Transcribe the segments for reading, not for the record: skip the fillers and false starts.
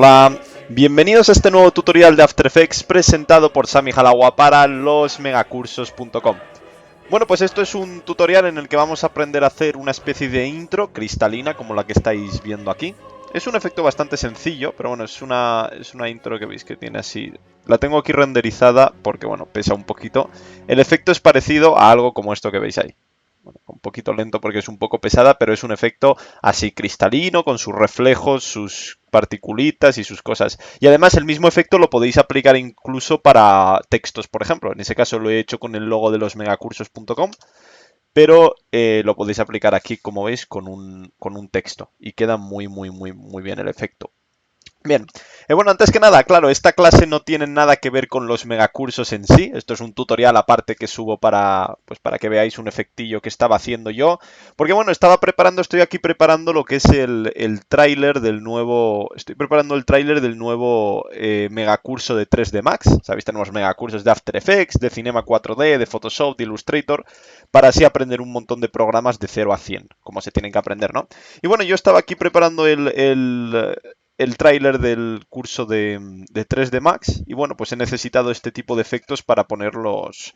Hola, bienvenidos a este nuevo tutorial de After Effects presentado por Sami Halawa para losmegacursos.com. Bueno, pues esto es un tutorial en el que vamos a aprender a hacer una especie de intro cristalina como la que estáis viendo aquí. Es un efecto bastante sencillo, pero bueno, es una intro que veis que tiene así. La tengo aquí renderizada porque, bueno, pesa un poquito. El efecto es parecido a algo como esto que veis ahí. Bueno, un poquito lento porque es un poco pesada, pero es un efecto así cristalino, con sus reflejos, sus particulitas y sus cosas. Y además el mismo efecto lo podéis aplicar incluso para textos, por ejemplo. En ese caso lo he hecho con el logo de losmegacursos.com, pero lo podéis aplicar aquí, como veis, con un texto. Y queda muy bien el efecto. Bien, bueno, antes que nada, claro, esta clase no tiene nada que ver con los megacursos en sí. Esto es un tutorial aparte que subo pues para que veáis un efectillo que estaba haciendo yo. Porque bueno, estoy aquí preparando lo que es el tráiler del nuevo... Estoy preparando el tráiler del nuevo megacurso de 3D Max. Sabéis, tenemos megacursos de After Effects, de Cinema 4D, de Photoshop, de Illustrator, para así aprender un montón de programas de 0 a 100, como se tienen que aprender, ¿no? Y bueno, yo estaba aquí preparando el tráiler del curso de 3D Max y bueno, pues he necesitado este tipo de efectos para poner los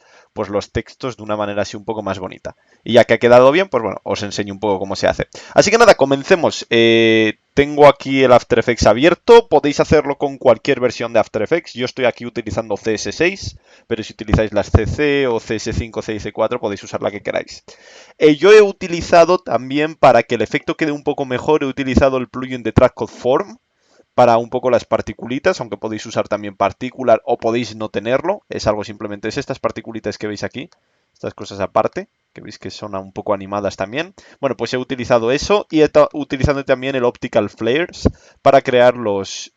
textos de una manera así un poco más bonita. Y ya que ha quedado bien, pues bueno, os enseño un poco cómo se hace. Así que nada, comencemos. Tengo aquí el After Effects abierto, podéis hacerlo con cualquier versión de After Effects. Yo estoy aquí utilizando CS6, pero si utilizáis las CC o CS5, CS4 podéis usar la que queráis. Yo he utilizado también, para que el efecto quede un poco mejor, he utilizado el plugin de Track Code Form para un poco las particulitas, aunque podéis usar también particular o podéis no tenerlo. Es algo simplemente, es estas particulitas que veis aquí, estas cosas aparte, que veis que son un poco animadas también. Bueno, pues he utilizado eso y he utilizado también el Optical Flares para crear los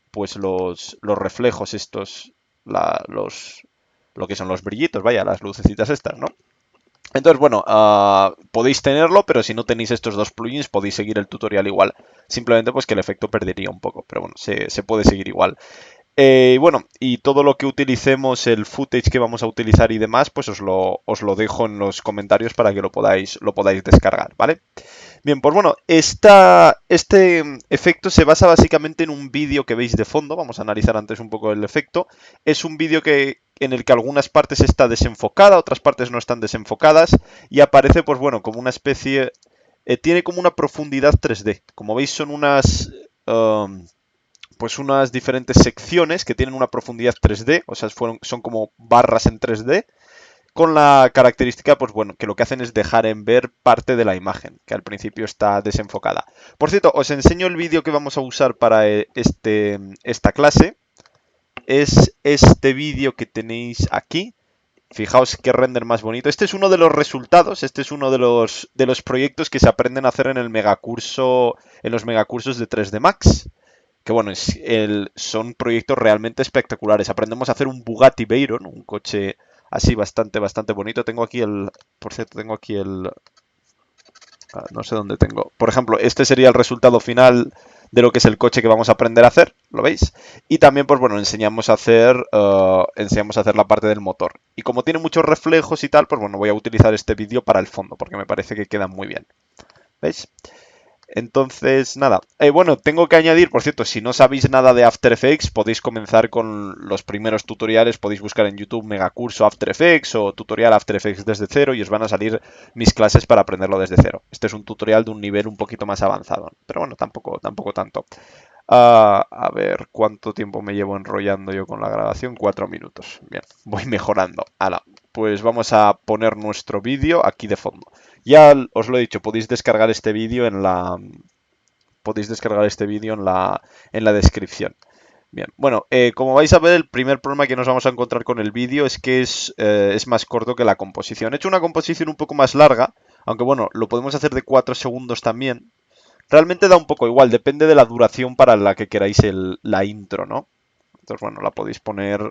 reflejos estos, lo que son los brillitos, vaya, las lucecitas estas, ¿no? Entonces, bueno, podéis tenerlo, pero si no tenéis estos dos plugins podéis seguir el tutorial igual. Simplemente pues que el efecto perdería un poco, pero bueno, se puede seguir igual. Bueno, y todo lo que utilicemos, el footage que vamos a utilizar y demás, pues os lo dejo en los comentarios para que lo podáis descargar, ¿vale? Bien, pues bueno, este efecto se basa básicamente en un vídeo que veis de fondo. Vamos a analizar antes un poco el efecto. Es un vídeo en el que algunas partes está desenfocada, otras partes no están desenfocadas y aparece, pues bueno, como una especie... tiene como una profundidad 3D. Como veis, son pues unas diferentes secciones que tienen una profundidad 3D, o sea, son como barras en 3D con la característica, pues bueno, que lo que hacen es dejar en ver parte de la imagen, que al principio está desenfocada. Por cierto, os enseño el vídeo que vamos a usar para esta clase. Es este vídeo que tenéis aquí. Fijaos qué render más bonito. Este es uno de los resultados, este es uno de los proyectos que se aprenden a hacer en en los megacursos de 3D Max. Que bueno, son proyectos realmente espectaculares. Aprendemos a hacer un Bugatti Veyron, un coche así bastante bonito. Por cierto, tengo aquí no sé dónde tengo. Por ejemplo, este sería el resultado final de lo que es el coche que vamos a aprender a hacer, ¿lo veis? Y también, pues bueno, enseñamos a hacer la parte del motor. Y como tiene muchos reflejos y tal, pues bueno, voy a utilizar este vídeo para el fondo, porque me parece que queda muy bien. ¿Veis? Entonces, nada. Bueno, tengo que añadir, por cierto, si no sabéis nada de After Effects, podéis comenzar con los primeros tutoriales. Podéis buscar en YouTube Megacurso After Effects o tutorial After Effects desde cero y os van a salir mis clases para aprenderlo desde cero. Este es un tutorial de un nivel un poquito más avanzado, pero bueno, tampoco tanto. A ver, ¿cuánto tiempo me llevo enrollando yo con la grabación? 4 minutos. Bien, voy mejorando. Hala, pues vamos a poner nuestro vídeo aquí de fondo. Ya os lo he dicho, podéis descargar este vídeo en la descripción. Bien, bueno, como vais a ver, el primer problema que nos vamos a encontrar con el vídeo es que es más corto que la composición. He hecho una composición un poco más larga, aunque bueno, lo podemos hacer de 4 segundos también. Realmente da un poco igual, depende de la duración para la que queráis la intro, ¿no? Entonces, bueno, la podéis poner...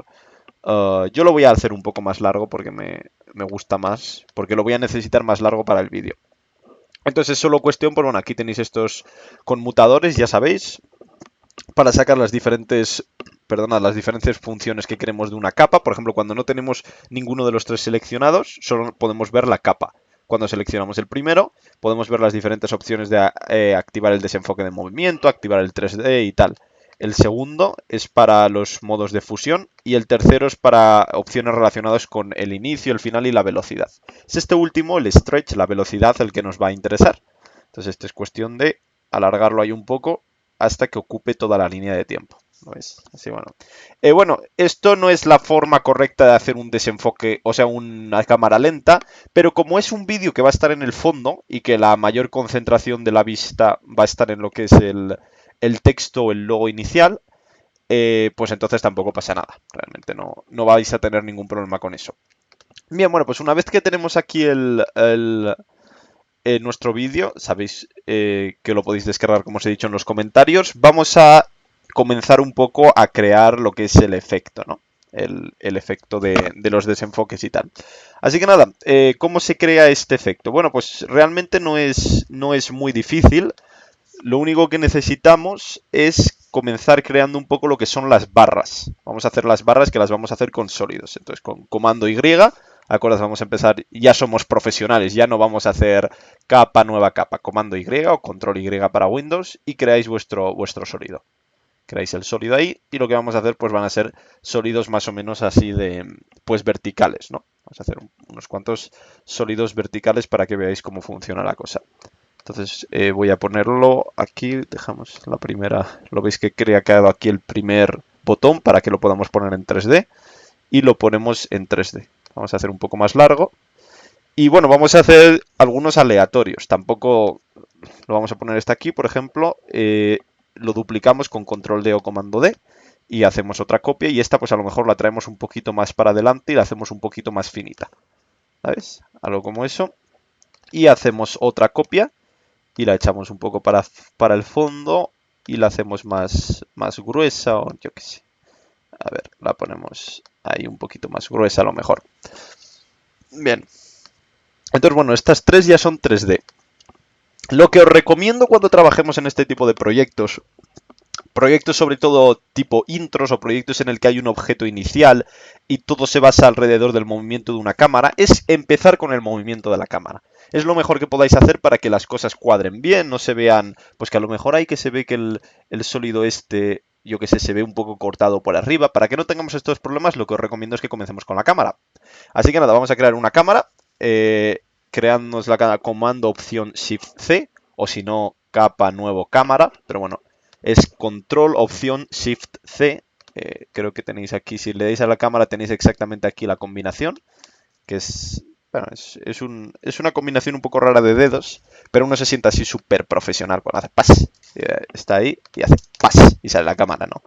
yo lo voy a hacer un poco más largo porque me gusta más, porque lo voy a necesitar más largo para el vídeo. Entonces es solo cuestión, pues bueno, aquí tenéis estos conmutadores, ya sabéis, para sacar las diferentes funciones que queremos de una capa. Por ejemplo, cuando no tenemos ninguno de los tres seleccionados, solo podemos ver la capa. Cuando seleccionamos el primero, podemos ver las diferentes opciones de activar el desenfoque de movimiento, activar el 3D y tal. El segundo es para los modos de fusión y el tercero es para opciones relacionadas con el inicio, el final y la velocidad. Es este último, el stretch, la velocidad, el que nos va a interesar. Entonces, esto es cuestión de alargarlo ahí un poco hasta que ocupe toda la línea de tiempo. ¿No es? Así, bueno. Bueno, esto no es la forma correcta de hacer un desenfoque, o sea, una cámara lenta, pero como es un vídeo que va a estar en el fondo y que la mayor concentración de la vista va a estar en lo que es el texto o el logo inicial, pues entonces tampoco pasa nada. Realmente no vais a tener ningún problema con eso. Bien, bueno, pues una vez que tenemos aquí nuestro vídeo, sabéis que lo podéis descargar, como os he dicho, en los comentarios. Vamos a comenzar un poco a crear lo que es el efecto, ¿no? El efecto de los desenfoques y tal. Así que nada, ¿cómo se crea este efecto? Bueno, pues realmente no es muy difícil. Lo único que necesitamos es comenzar creando un poco lo que son las barras. Vamos a hacer las barras que las vamos a hacer con sólidos. Entonces, con comando Y, acuerdas, vamos a empezar, ya somos profesionales, ya no vamos a hacer capa, nueva capa, comando Y o control Y para Windows y creáis vuestro sólido. Creáis el sólido ahí y lo que vamos a hacer pues van a ser sólidos más o menos así de, pues verticales, ¿no? Vamos a hacer unos cuantos sólidos verticales para que veáis cómo funciona la cosa. Entonces voy a ponerlo aquí, dejamos la primera, lo veis que crea quedado aquí el primer botón para que lo podamos poner en 3D y lo ponemos en 3D. Vamos a hacer un poco más largo y bueno, vamos a hacer algunos aleatorios, tampoco lo vamos a poner este aquí, por ejemplo, lo duplicamos con control D o comando D y hacemos otra copia y esta pues a lo mejor la traemos un poquito más para adelante y la hacemos un poquito más finita, ¿sabes? Algo como eso y hacemos otra copia y la echamos un poco para el fondo y la hacemos más gruesa o yo qué sé. A ver, la ponemos ahí un poquito más gruesa a lo mejor. Bien. Entonces, bueno, estas tres ya son 3D. Lo que os recomiendo cuando trabajemos en este tipo de proyectos sobre todo tipo intros o proyectos en el que hay un objeto inicial y todo se basa alrededor del movimiento de una cámara, es empezar con el movimiento de la cámara. Es lo mejor que podáis hacer para que las cosas cuadren bien, no se vean, pues que a lo mejor hay que se ve que el sólido este, yo que sé, se ve un poco cortado por arriba. Para que no tengamos estos problemas, lo que os recomiendo es que comencemos con la cámara. Así que nada, vamos a crear una cámara, creándonos la comando opción Shift C, o si no, capa nuevo cámara, pero bueno, es control opción Shift C. Creo que tenéis aquí, si le dais a la cámara tenéis exactamente aquí la combinación, que es, bueno, es una combinación un poco rara de dedos, pero uno se siente así súper profesional cuando hace pas. Está ahí y hace pas y sale la cámara, ¿no?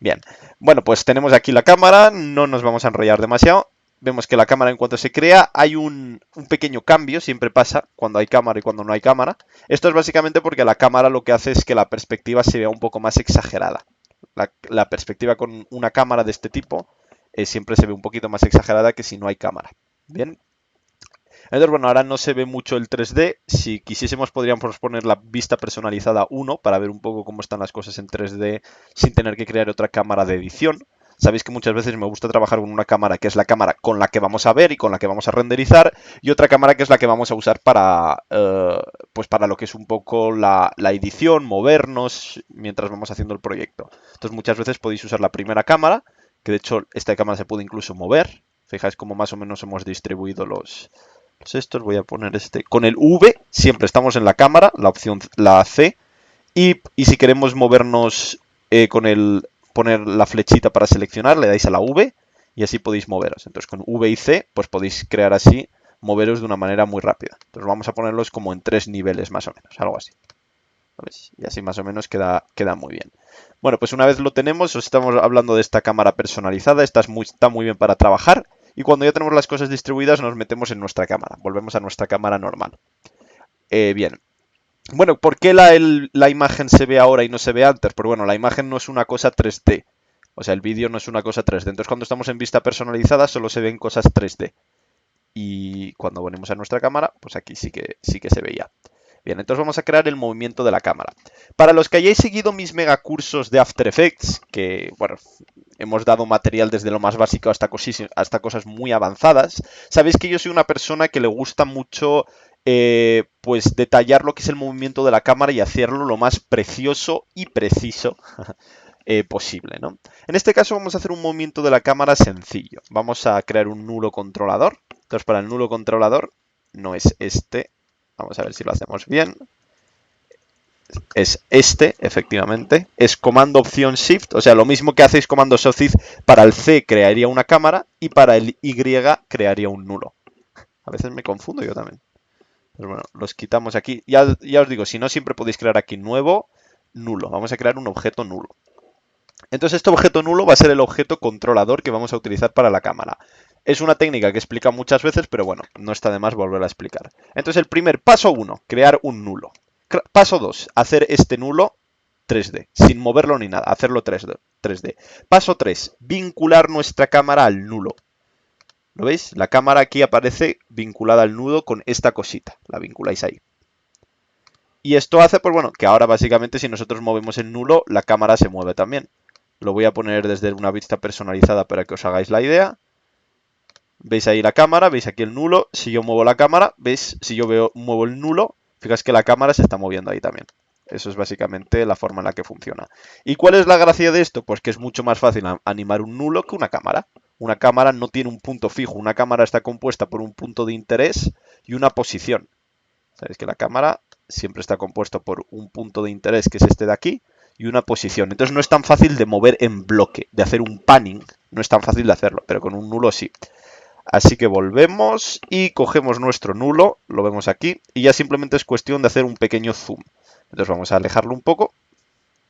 Bien, bueno, pues tenemos aquí la cámara, no nos vamos a enrollar demasiado. Vemos que la cámara en cuanto se crea hay un pequeño cambio, siempre pasa cuando hay cámara y cuando no hay cámara. Esto es básicamente porque la cámara lo que hace es que la perspectiva se vea un poco más exagerada. La perspectiva con una cámara de este tipo siempre se ve un poquito más exagerada que si no hay cámara. Bien. Entonces, bueno, ahora no se ve mucho el 3D. Si quisiésemos podríamos poner la vista personalizada 1 para ver un poco cómo están las cosas en 3D sin tener que crear otra cámara de edición. Sabéis que muchas veces me gusta trabajar con una cámara que es la cámara con la que vamos a ver y con la que vamos a renderizar y otra cámara que es la que vamos a usar para, pues para lo que es un poco la edición, movernos mientras vamos haciendo el proyecto. Entonces muchas veces podéis usar la primera cámara, que de hecho esta cámara se puede incluso mover. Fijáis cómo más o menos hemos distribuido los estos. Voy a poner este. Con el V siempre estamos en la cámara, la opción, la C. Y si queremos movernos con el poner la flechita para seleccionar, le dais a la V y así podéis moveros. Entonces con V y C pues podéis crear así, moveros de una manera muy rápida. Entonces vamos a ponerlos como en 3 niveles más o menos, algo así. ¿Veis? Y así más o menos queda muy bien. Bueno, pues una vez lo tenemos, os estamos hablando de esta cámara personalizada, está muy bien para trabajar. Y cuando ya tenemos las cosas distribuidas nos metemos en nuestra cámara, volvemos a nuestra cámara normal. Bien. Bueno, ¿por qué la imagen se ve ahora y no se ve antes? Pues bueno, la imagen no es una cosa 3D. O sea, el vídeo no es una cosa 3D. Entonces cuando estamos en vista personalizada solo se ven cosas 3D. Y cuando ponemos a nuestra cámara, pues aquí sí que se veía. Bien, entonces vamos a crear el movimiento de la cámara. Para los que hayáis seguido mis megacursos de After Effects, que, bueno, hemos dado material desde lo más básico hasta cosas muy avanzadas, sabéis que yo soy una persona que le gusta mucho, pues, detallar lo que es el movimiento de la cámara y hacerlo lo más precioso y preciso posible, ¿no? En este caso vamos a hacer un movimiento de la cámara sencillo. Vamos a crear un nulo controlador. Entonces para el nulo controlador no es este. Vamos a ver si lo hacemos bien. Es este, efectivamente. Es comando opción shift. O sea, lo mismo que hacéis comando shift para el C crearía una cámara y para el Y crearía un nulo. A veces me confundo yo también. Pues bueno, los quitamos aquí. Ya os digo, si no, siempre podéis crear aquí nuevo, nulo. Vamos a crear un objeto nulo. Entonces este objeto nulo va a ser el objeto controlador que vamos a utilizar para la cámara. Es una técnica que he explicado muchas veces, pero bueno, no está de más volver a explicar. Entonces el primer paso 1, crear un nulo. Paso 2, hacer este nulo 3D, sin moverlo ni nada, hacerlo 3D. Paso 3, vincular nuestra cámara al nulo. ¿Lo veis? La cámara aquí aparece vinculada al nudo con esta cosita. La vinculáis ahí. Y esto hace, pues bueno, que ahora básicamente si nosotros movemos el nulo, la cámara se mueve también. Lo voy a poner desde una vista personalizada para que os hagáis la idea. Veis ahí la cámara, veis aquí el nulo. Si yo muevo la cámara, veis, si yo muevo el nulo, fijáis que la cámara se está moviendo ahí también. Eso es básicamente la forma en la que funciona. ¿Y cuál es la gracia de esto? Pues que es mucho más fácil animar un nulo que una cámara. Una cámara no tiene un punto fijo. Una cámara está compuesta por un punto de interés y una posición. Sabéis que la cámara siempre está compuesta por un punto de interés, que es este de aquí, y una posición. Entonces no es tan fácil de mover en bloque, de hacer un panning. No es tan fácil de hacerlo, pero con un nulo sí. Así que volvemos y cogemos nuestro nulo, lo vemos aquí, y ya simplemente es cuestión de hacer un pequeño zoom. Entonces vamos a alejarlo un poco,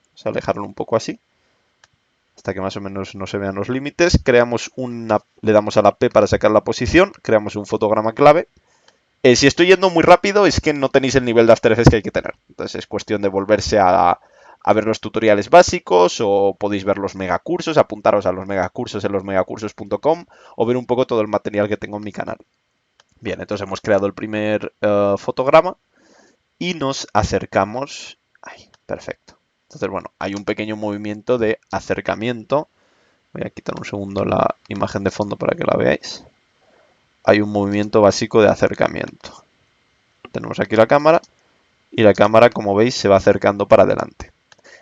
vamos a alejarlo un poco así, hasta que más o menos no se vean los límites. Creamos le damos a la P para sacar la posición, creamos un fotograma clave. Si estoy yendo muy rápido es que no tenéis el nivel de After Effects que hay que tener. Entonces es cuestión de volverse a ver los tutoriales básicos, o podéis ver los megacursos, apuntaros a los megacursos en losmegacursos.com o ver un poco todo el material que tengo en mi canal. Bien, entonces hemos creado el primer fotograma y nos acercamos. Ahí, perfecto. Entonces, bueno, hay un pequeño movimiento de acercamiento. Voy a quitar un segundo la imagen de fondo para que la veáis. Hay un movimiento básico de acercamiento. Tenemos aquí la cámara y la cámara, como veis, se va acercando para adelante.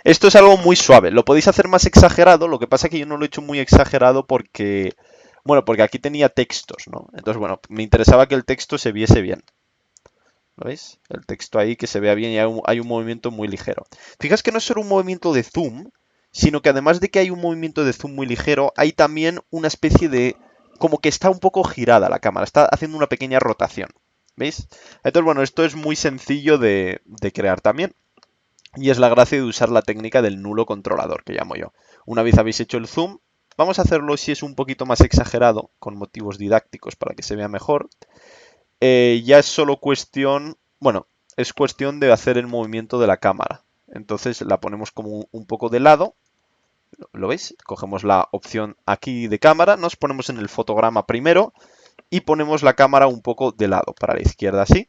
Esto es algo muy suave. Lo podéis hacer más exagerado. Lo que pasa es que yo no lo he hecho muy exagerado porque, bueno, porque aquí tenía textos, ¿no? Entonces, bueno, me interesaba que el texto se viese bien. ¿Lo veis? El texto ahí que se vea bien y hay un movimiento muy ligero. Fijaos que no es solo un movimiento de zoom, sino que además de que hay un movimiento de zoom muy ligero, hay también una especie de... como que está un poco girada la cámara, está haciendo una pequeña rotación. ¿Veis? Entonces, bueno, esto es muy sencillo de crear también. Y es la gracia de usar la técnica del nulo controlador, que llamo yo. Una vez habéis hecho el zoom, vamos a hacerlo si es un poquito más exagerado, con motivos didácticos para que se vea mejor. Ya es solo cuestión, bueno, es cuestión de hacer el movimiento de la cámara. Entonces la ponemos como un poco de lado. ¿Lo veis? Cogemos la opción aquí de cámara, nos ponemos en el fotograma primero y ponemos la cámara un poco de lado, para la izquierda así.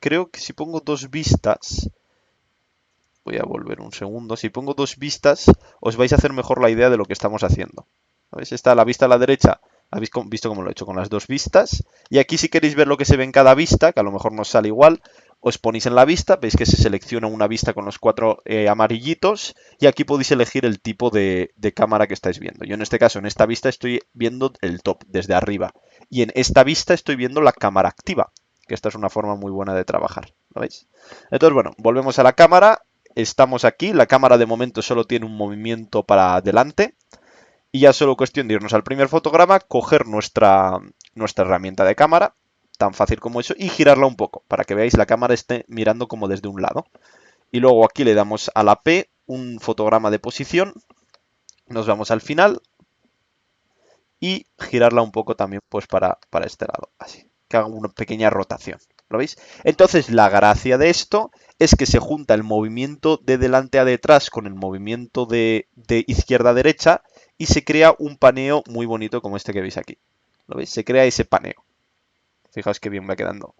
Creo que si pongo dos vistas, voy a volver un segundo, si pongo dos vistas os vais a hacer mejor la idea de lo que estamos haciendo. ¿Veis? Está la vista a la derecha. Habéis visto cómo lo he hecho con las dos vistas. Y aquí si queréis ver lo que se ve en cada vista, que a lo mejor no sale igual, os ponéis en la vista. Veis que se selecciona una vista con los cuatro amarillitos. Y aquí podéis elegir el tipo de cámara que estáis viendo. Yo en este caso, en esta vista estoy viendo el top desde arriba. Y en esta vista estoy viendo la cámara activa. Que esta es una forma muy buena de trabajar. ¿Lo veis? Entonces, bueno, volvemos a la cámara. Estamos aquí. La cámara de momento solo tiene un movimiento para adelante. Y ya solo cuestión de irnos al primer fotograma, coger nuestra herramienta de cámara, tan fácil como eso, y girarla un poco, para que veáis la cámara esté mirando como desde un lado. Y luego aquí le damos a la P, un fotograma de posición, nos vamos al final, y girarla un poco también pues para este lado, así, que haga una pequeña rotación. ¿Lo veis? Entonces la gracia de esto es que se junta el movimiento de delante a detrás con el movimiento de izquierda a derecha, y se crea un paneo muy bonito como este que veis aquí. ¿Lo veis? Se crea ese paneo. Fijaos qué bien va quedando.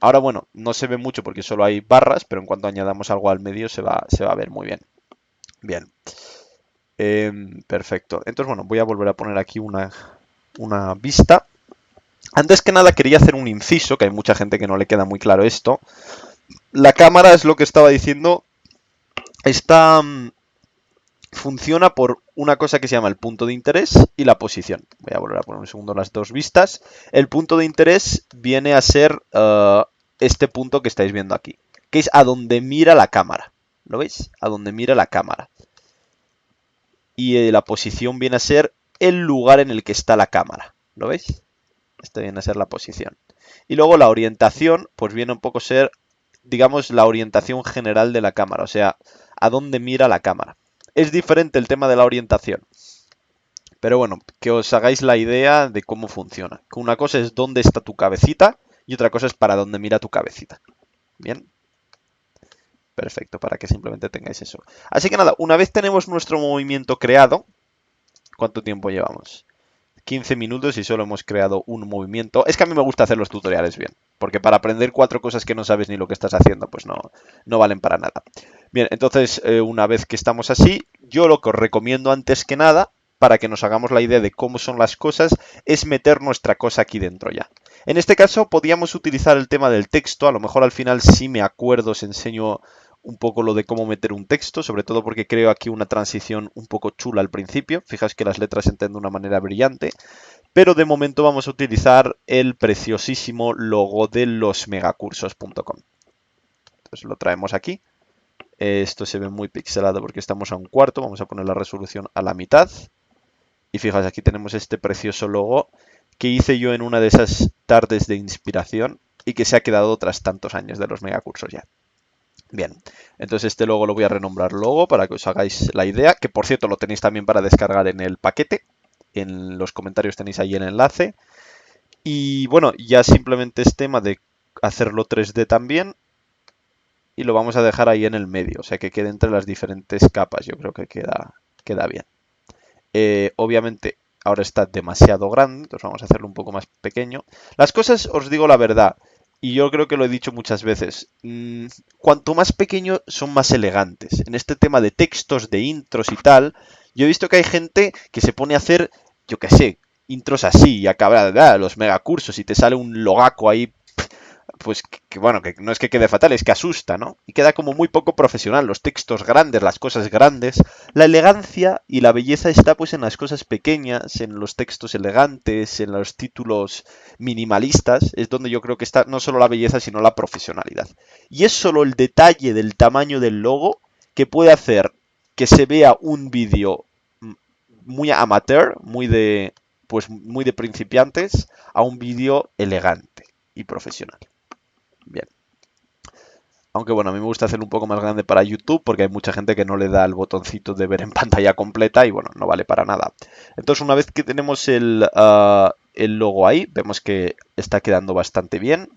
Ahora, bueno, no se ve mucho porque solo hay barras, pero en cuanto añadamos algo al medio se va a ver muy bien. Bien. Perfecto. Entonces, bueno, voy a volver a poner aquí una vista. Antes que nada quería hacer un inciso, que hay mucha gente que no le queda muy claro esto. La cámara, es lo que estaba diciendo, está funciona por una cosa que se llama el punto de interés y la posición. Voy a volver a poner un segundo las dos vistas. El punto de interés viene a ser este punto que estáis viendo aquí, que es a donde mira la cámara. ¿Lo veis? A donde mira la cámara. Y la posición viene a ser el lugar en el que está la cámara. ¿Lo veis? Esta viene a ser la posición. Y luego la orientación, pues viene un poco a ser, digamos, la orientación general de la cámara. O sea, a dónde mira la cámara. Es diferente el tema de la orientación. Pero bueno, que os hagáis la idea de cómo funciona. Que una cosa es dónde está tu cabecita y otra cosa es para dónde mira tu cabecita. Bien. Perfecto, para que simplemente tengáis eso. Así que nada, una vez tenemos nuestro movimiento creado, ¿cuánto tiempo llevamos? 15 minutos y solo hemos creado un movimiento. Es que a mí me gusta hacer los tutoriales bien, porque para aprender 4 cosas que no sabes ni lo que estás haciendo, pues no valen para nada. Bien, entonces una vez que estamos así, yo lo que os recomiendo antes que nada, para que nos hagamos la idea de cómo son las cosas, es meter nuestra cosa aquí dentro ya. En este caso podríamos utilizar el tema del texto, a lo mejor al final si me acuerdo os enseño un poco lo de cómo meter un texto, sobre todo porque creo aquí una transición un poco chula al principio. Fijaos que las letras se entienden de una manera brillante. Pero de momento vamos a utilizar el preciosísimo logo de losmegacursos.com. Entonces lo traemos aquí. Esto se ve muy pixelado porque estamos a un cuarto. Vamos a poner la resolución a la mitad. Y fijaos, aquí tenemos este precioso logo que hice yo en una de esas tardes de inspiración y que se ha quedado tras tantos años de los megacursos ya. Bien, entonces este logo lo voy a renombrar logo para que os hagáis la idea, que por cierto lo tenéis también para descargar en el paquete, en los comentarios tenéis ahí el enlace. Y bueno, ya simplemente es tema de hacerlo 3D también y lo vamos a dejar ahí en el medio, o sea que quede entre las diferentes capas, yo creo que queda bien. Obviamente ahora está demasiado grande, entonces vamos a hacerlo un poco más pequeño. Las cosas, os digo la verdad, y yo creo que lo he dicho muchas veces, cuanto más pequeño son más elegantes. En este tema de textos, de intros y tal, yo he visto que hay gente que se pone a hacer, yo qué sé, intros así y acaba los megacursos y te sale un logaco ahí, pues bueno, que no es que quede fatal, es que asusta, ¿no? Y queda como muy poco profesional, los textos grandes, las cosas grandes. La elegancia y la belleza está pues en las cosas pequeñas, en los textos elegantes, en los títulos minimalistas, es donde yo creo que está no solo la belleza, sino la profesionalidad. Y es solo el detalle del tamaño del logo que puede hacer que se vea un vídeo muy amateur, muy de principiantes, a un vídeo elegante y profesional. Bien. Aunque bueno, a mí me gusta hacerlo un poco más grande para YouTube porque hay mucha gente que no le da el botoncito de ver en pantalla completa y bueno, no vale para nada. Entonces una vez que tenemos el logo ahí, vemos que está quedando bastante bien.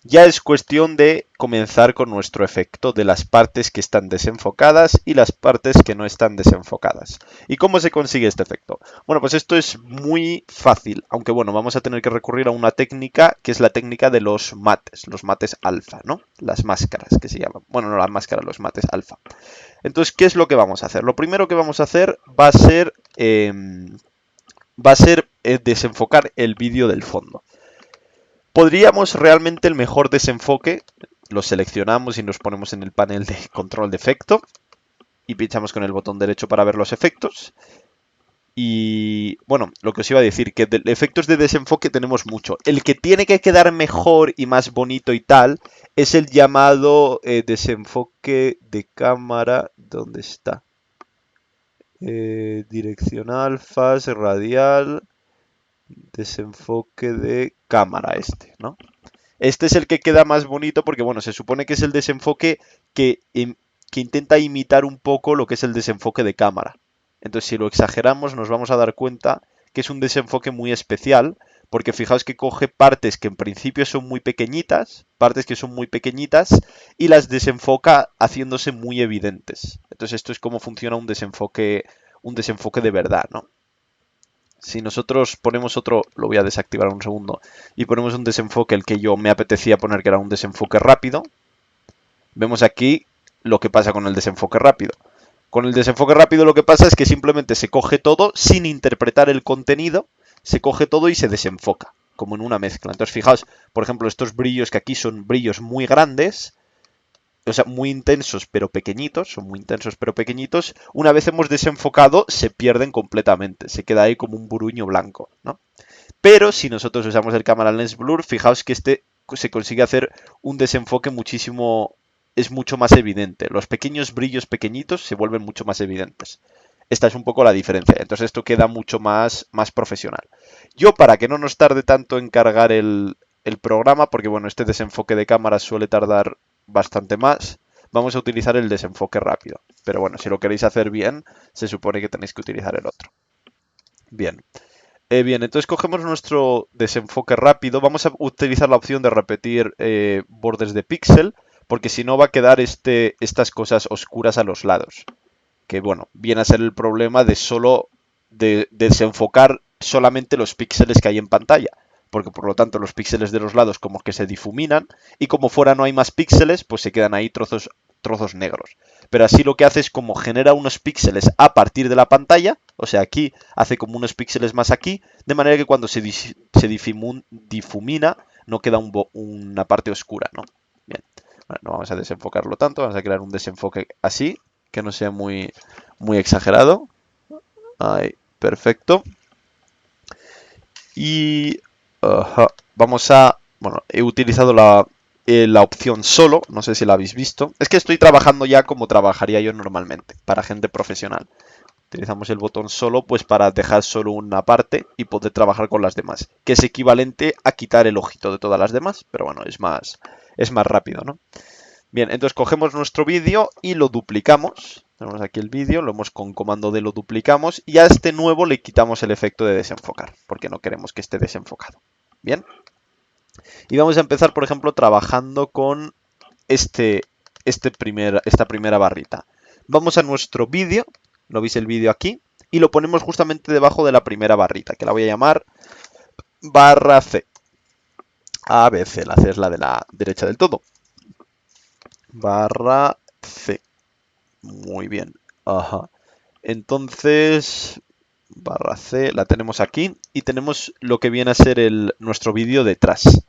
Ya es cuestión de comenzar con nuestro efecto de las partes que están desenfocadas y las partes que no están desenfocadas. ¿Y cómo se consigue este efecto? Bueno, pues esto es muy fácil, aunque bueno, vamos a tener que recurrir a una técnica que es la técnica de los mates alfa, ¿no? Las máscaras que se llaman. Bueno, no las máscaras, los mates alfa. Entonces, ¿qué es lo que vamos a hacer? Lo primero que vamos a hacer va a ser desenfocar el vídeo del fondo. Podríamos realmente el mejor desenfoque, lo seleccionamos y nos ponemos en el panel de control de efecto y pinchamos con el botón derecho para ver los efectos. Y bueno, lo que os iba a decir, que de efectos de desenfoque tenemos mucho. El que tiene que quedar mejor y más bonito y tal es el llamado desenfoque de cámara. ¿Dónde está? Direccional, fase, radial, desenfoque de cámara ¿no? Este es el que queda más bonito porque, bueno, se supone que es el desenfoque que intenta imitar un poco lo que es el desenfoque de cámara. Entonces, si lo exageramos, nos vamos a dar cuenta que es un desenfoque muy especial, porque fijaos que coge partes que en principio son muy pequeñitas, y las desenfoca haciéndose muy evidentes. Entonces, esto es cómo funciona un desenfoque de verdad, ¿no? Si nosotros ponemos otro, lo voy a desactivar un segundo, y ponemos un desenfoque, el que yo me apetecía poner que era un desenfoque rápido, vemos aquí lo que pasa con el desenfoque rápido. Con el desenfoque rápido lo que pasa es que simplemente se coge todo sin interpretar el contenido, se coge todo y se desenfoca, como en una mezcla. Entonces fijaos, por ejemplo, estos brillos que aquí son brillos muy grandes, o sea, muy intensos pero pequeñitos, son muy intensos pero pequeñitos, una vez hemos desenfocado se pierden completamente, se queda ahí como un buruño blanco, ¿no? Pero si nosotros usamos el Camera Lens Blur, fijaos que este se consigue hacer un desenfoque muchísimo, es mucho más evidente. Los pequeños brillos pequeñitos se vuelven mucho más evidentes. Esta es un poco la diferencia. Entonces esto queda mucho más profesional. Yo, para que no nos tarde tanto en cargar el programa, porque bueno, este desenfoque de cámara suele tardar bastante más, vamos a utilizar el desenfoque rápido. Pero bueno, si lo queréis hacer bien, se supone que tenéis que utilizar el otro. Bien. Bien, entonces cogemos nuestro desenfoque rápido. Vamos a utilizar la opción de repetir bordes de píxel, porque si no va a quedar estas cosas oscuras a los lados. Que bueno, viene a ser el problema de desenfocar solamente los píxeles que hay en pantalla. Porque por lo tanto los píxeles de los lados como que se difuminan y como fuera no hay más píxeles, pues se quedan ahí trozos negros. Pero así lo que hace es como genera unos píxeles a partir de la pantalla, o sea, aquí hace como unos píxeles más aquí, de manera que cuando se difumina no queda una parte oscura, ¿no? Bien, bueno, no vamos a desenfocarlo tanto, vamos a crear un desenfoque así, que no sea muy exagerado. Ahí, perfecto. Y vamos a... Bueno, he utilizado la opción solo, no sé si la habéis visto. Es que estoy trabajando ya como trabajaría yo normalmente, para gente profesional. Utilizamos el botón solo pues para dejar solo una parte y poder trabajar con las demás, que es equivalente a quitar el ojito de todas las demás, pero bueno, es más rápido, ¿no? Bien, entonces cogemos nuestro vídeo y lo duplicamos. Tenemos aquí el vídeo, lo hemos con comando D lo duplicamos y a este nuevo le quitamos el efecto de desenfocar, porque no queremos que esté desenfocado. Bien. Y vamos a empezar, por ejemplo, trabajando con esta primera barrita. Vamos a nuestro vídeo, lo veis el vídeo aquí, y lo ponemos justamente debajo de la primera barrita, que la voy a llamar barra C. A, B, C, la C es la de la derecha del todo. Barra C. Muy bien. Ajá. Entonces, barra C, la tenemos aquí y tenemos lo que viene a ser nuestro vídeo detrás.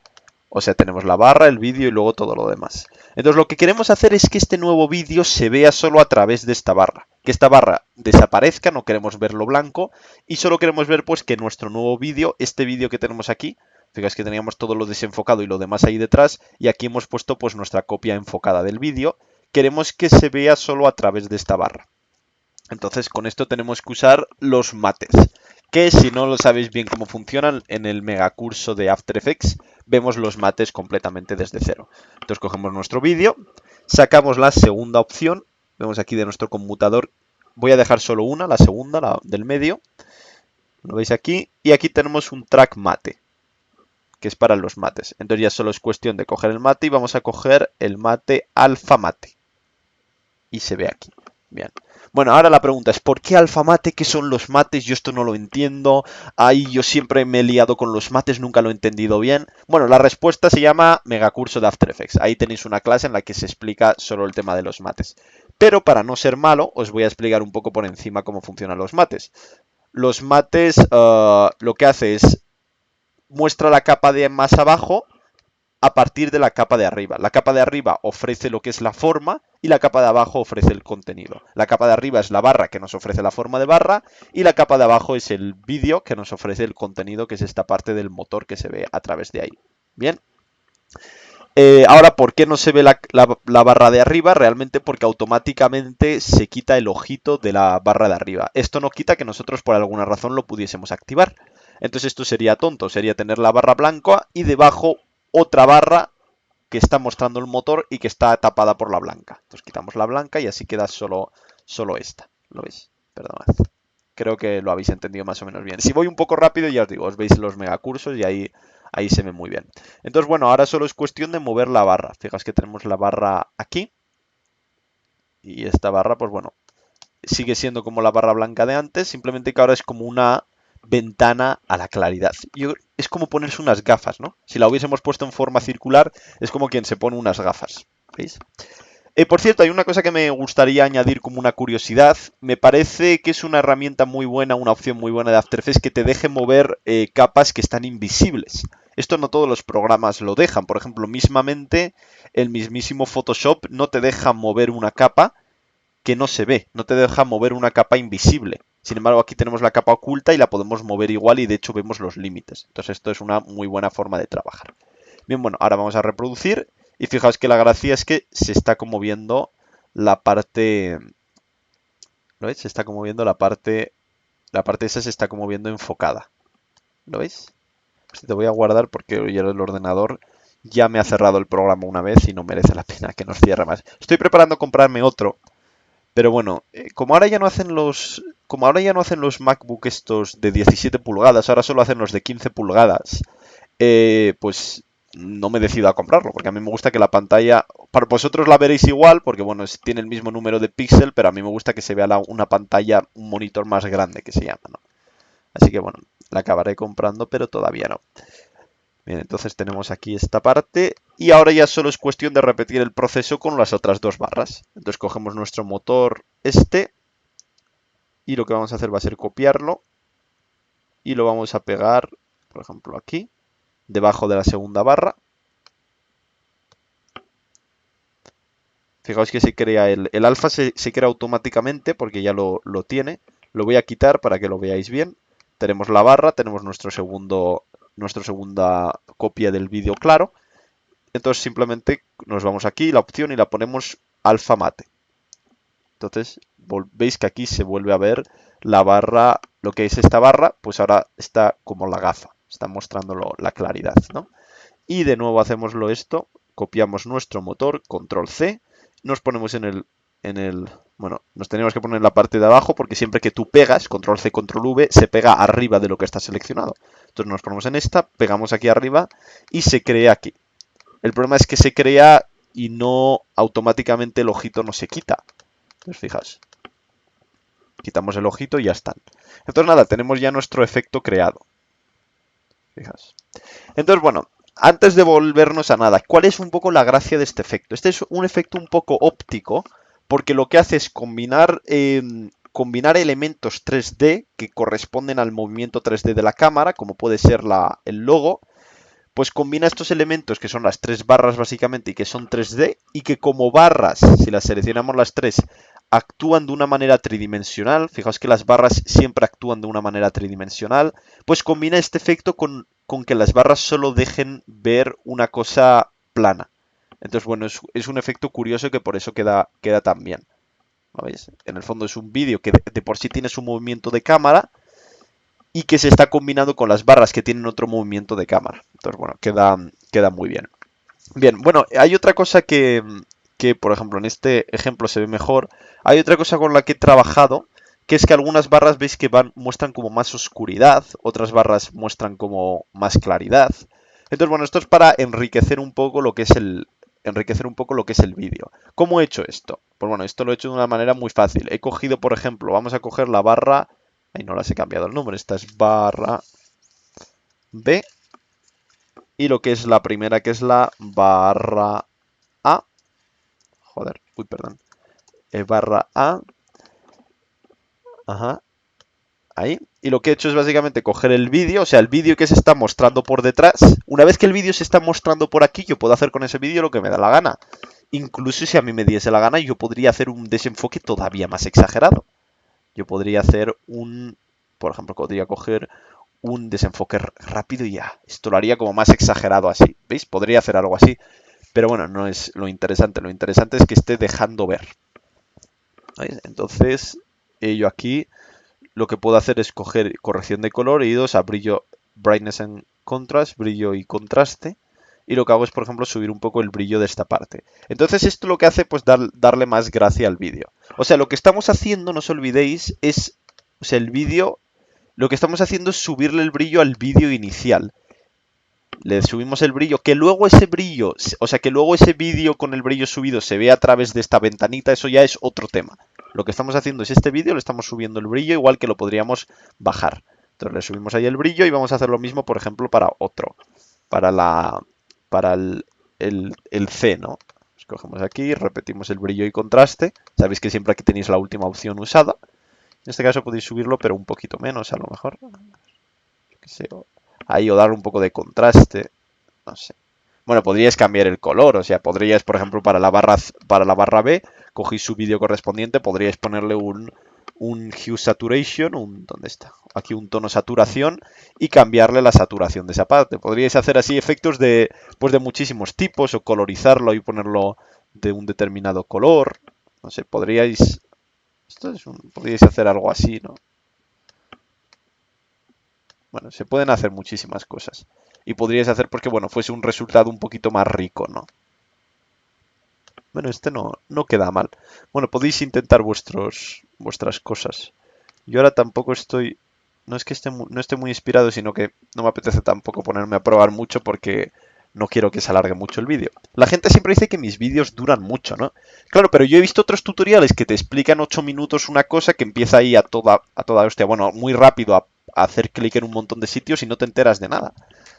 O sea, tenemos la barra, el vídeo y luego todo lo demás. Entonces lo que queremos hacer es que este nuevo vídeo se vea solo a través de esta barra. Que esta barra desaparezca, no queremos verlo blanco. Y solo queremos ver pues que nuestro nuevo vídeo, este vídeo que tenemos aquí, fijáis que teníamos todo lo desenfocado y lo demás ahí detrás. Y aquí hemos puesto pues nuestra copia enfocada del vídeo. Queremos que se vea solo a través de esta barra. Entonces con esto tenemos que usar los mates, que si no lo sabéis bien cómo funcionan, en el megacurso de After Effects vemos los mates completamente desde cero. Entonces cogemos nuestro vídeo, sacamos la segunda opción, vemos aquí de nuestro conmutador, voy a dejar solo una, la segunda, la del medio, lo veis aquí, y aquí tenemos un track mate, que es para los mates. Entonces ya solo es cuestión de coger el mate y vamos a coger el mate alfa mate. Y se ve aquí. Bien. Bueno, ahora la pregunta es, ¿por qué alfa mate? ¿Qué son los mates? Yo esto no lo entiendo. Ahí yo siempre me he liado con los mates, nunca lo he entendido bien. Bueno, la respuesta se llama Megacurso de After Effects. Ahí tenéis una clase en la que se explica solo el tema de los mates. Pero para no ser malo, os voy a explicar un poco por encima cómo funcionan los mates. Los mates lo que hace es muestra la capa de más abajo a partir de la capa de arriba. La capa de arriba ofrece lo que es la forma y la capa de abajo ofrece el contenido. La capa de arriba es la barra que nos ofrece la forma de barra y la capa de abajo es el vídeo que nos ofrece el contenido, que es esta parte del motor que se ve a través de ahí. Bien. Ahora, ¿por qué no se ve la barra de arriba? Realmente porque automáticamente se quita el ojito de la barra de arriba. Esto no quita que nosotros por alguna razón lo pudiésemos activar. Entonces esto sería tonto, sería tener la barra blanca y debajo otra barra que está mostrando el motor y que está tapada por la blanca. Entonces quitamos la blanca y así queda solo esta. ¿Lo veis? Perdonad. Creo que lo habéis entendido más o menos bien. Si voy un poco rápido, ya os digo, os veis los megacursos y ahí se ve muy bien. Entonces, bueno, ahora solo es cuestión de mover la barra. Fijaos que tenemos la barra aquí. Y esta barra, pues bueno, sigue siendo como la barra blanca de antes, simplemente que ahora es como una ventana a la claridad. Es como ponerse unas gafas, ¿no? Si la hubiésemos puesto en forma circular, es como quien se pone unas gafas. ¿Veis? Por cierto, hay una cosa que me gustaría añadir como una curiosidad. Me parece que es una herramienta muy buena, una opción muy buena de After Effects que te deje mover capas que están invisibles. Esto no todos los programas lo dejan. Por ejemplo, mismamente el mismísimo Photoshop no te deja mover una capa que no se ve, no te deja mover una capa invisible. Sin embargo, aquí tenemos la capa oculta y la podemos mover igual y de hecho vemos los límites. Entonces esto es una muy buena forma de trabajar. Bien, bueno, ahora vamos a reproducir y fijaos que la gracia es que se está como viendo la parte... ¿Lo veis? Se está como viendo la parte esa se está como viendo enfocada. ¿Lo veis? Pues te voy a guardar porque ya el ordenador ya me ha cerrado el programa una vez y no merece la pena que nos cierre más. Estoy preparando comprarme otro. Pero bueno, como ahora ya no hacen los MacBook estos de 17 pulgadas, ahora solo hacen los de 15 pulgadas, pues no me decido a comprarlo, porque a mí me gusta que la pantalla, para vosotros la veréis igual, porque bueno, tiene el mismo número de píxel, pero a mí me gusta que se vea una pantalla, un monitor más grande que se llama, ¿no? Así que bueno, la acabaré comprando, pero todavía no. Bien, entonces tenemos aquí esta parte y ahora ya solo es cuestión de repetir el proceso con las otras dos barras. Entonces cogemos nuestro motor y lo que vamos a hacer va a ser copiarlo y lo vamos a pegar, por ejemplo, aquí, debajo de la segunda barra. Fijaos que se crea el alfa, se crea automáticamente porque ya lo tiene. Lo voy a quitar para que lo veáis bien. Tenemos la barra, tenemos nuestra segunda copia del vídeo claro. Entonces simplemente nos vamos aquí, la opción, y la ponemos alfa mate. Entonces veis que aquí se vuelve a ver la barra, lo que es esta barra, pues ahora está como la gafa, está mostrándolo la claridad, ¿no? Y de nuevo hacemos esto, copiamos nuestro motor, control C, nos ponemos bueno, nos tenemos que poner en la parte de abajo porque siempre que tú pegas, control C, control V, se pega arriba de lo que está seleccionado. Entonces nos ponemos en esta, pegamos aquí arriba y se crea aquí. El problema es que se crea y no automáticamente el ojito no se quita. Entonces, fijaos, quitamos el ojito y ya están. Entonces, nada, tenemos ya nuestro efecto creado. Fijaos. Entonces, bueno, antes de volvernos a nada, ¿cuál es un poco la gracia de este efecto? Este es un efecto un poco óptico, porque lo que hace es combinar elementos 3D que corresponden al movimiento 3D de la cámara, como puede ser el logo, pues combina estos elementos que son las tres barras básicamente y que son 3D y que como barras, si las seleccionamos las tres, actúan de una manera tridimensional. Fijaos que las barras siempre actúan de una manera tridimensional. Pues combina este efecto con que las barras solo dejen ver una cosa plana. Entonces, bueno, es un efecto curioso que por eso queda tan bien. ¿Lo veis? En el fondo es un vídeo que de por sí tiene su movimiento de cámara y que se está combinando con las barras que tienen otro movimiento de cámara. Entonces, bueno, queda muy bien. Bien, bueno, hay otra cosa que, por ejemplo, en este ejemplo se ve mejor. Hay otra cosa con la que he trabajado, que es que algunas barras veis que muestran como más oscuridad, otras barras muestran como más claridad. Entonces, bueno, esto es para enriquecer un poco lo que es el vídeo. ¿Cómo he hecho esto? Pues bueno, esto lo he hecho de una manera muy fácil. He cogido, por ejemplo, vamos a coger la barra. Ahí no las he cambiado el nombre. Esta es barra B. Y lo que es la primera, que es la barra A. Joder, uy, perdón. Barra A. Ajá. Ahí. Y lo que he hecho es básicamente coger el vídeo, o sea, el vídeo que se está mostrando por detrás. Una vez que el vídeo se está mostrando por aquí, yo puedo hacer con ese vídeo lo que me da la gana. Incluso si a mí me diese la gana, yo podría hacer un desenfoque todavía más exagerado. Yo podría hacer por ejemplo, podría coger un desenfoque rápido y ya. Esto lo haría como más exagerado así. ¿Veis? Podría hacer algo así. Pero bueno, no es lo interesante. Lo interesante es que esté dejando ver. ¿Veis? Entonces, yo aquí lo que puedo hacer es coger corrección de color y a brillo, brightness and contrast, brillo y contraste. Y lo que hago es, por ejemplo, subir un poco el brillo de esta parte. Entonces esto lo que hace, pues, darle más gracia al vídeo. O sea, lo que estamos haciendo, no os olvidéis, o sea, el vídeo, lo que estamos haciendo es subirle el brillo al vídeo inicial. Le subimos el brillo, que luego ese brillo, o sea, que luego ese vídeo con el brillo subido se ve a través de esta ventanita, eso ya es otro tema. Lo que estamos haciendo es este vídeo, le estamos subiendo el brillo, igual que lo podríamos bajar. Entonces le subimos ahí el brillo y vamos a hacer lo mismo, por ejemplo, para otro. Para el C, ¿no? cogemos aquí, repetimos el brillo y contraste. Sabéis que siempre aquí tenéis la última opción usada. En este caso podéis subirlo, pero un poquito menos a lo mejor. Ahí, o darle un poco de contraste. No sé. Bueno, podríais cambiar el color. O sea, podríais, por ejemplo, para la barra B, cogéis su vídeo correspondiente, podríais ponerle un hue saturation, ¿dónde está? Aquí un tono saturación y cambiarle la saturación de esa parte. Podríais hacer así efectos de muchísimos tipos o colorizarlo y ponerlo de un determinado color. No sé, podríais hacer algo así, ¿no? Bueno, se pueden hacer muchísimas cosas. Y podríais hacer porque, bueno, fuese un resultado un poquito más rico, ¿no? Bueno, este no queda mal. Bueno, podéis intentar vuestras cosas. Yo ahora tampoco estoy... No es que no esté muy inspirado, sino que no me apetece tampoco ponerme a probar mucho porque no quiero que se alargue mucho el vídeo. La gente siempre dice que mis vídeos duran mucho, ¿no? Claro, pero yo he visto otros tutoriales que te explican 8 minutos una cosa que empieza ahí a toda hostia, bueno, muy rápido a hacer clic en un montón de sitios y no te enteras de nada.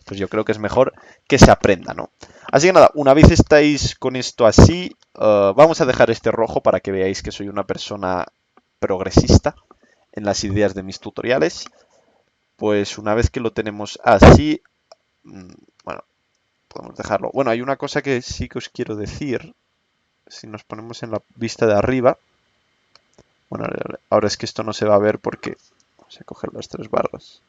Pues yo creo que es mejor que se aprenda, ¿no? Así que nada, una vez estáis con esto así, vamos a dejar este rojo para que veáis que soy una persona progresista en las ideas de mis tutoriales. Pues una vez que lo tenemos así, bueno, podemos dejarlo. Bueno, hay una cosa que sí que os quiero decir. Si nos ponemos en la vista de arriba. Bueno, ahora es que esto no se va a ver porque vamos a coger las 3 barras.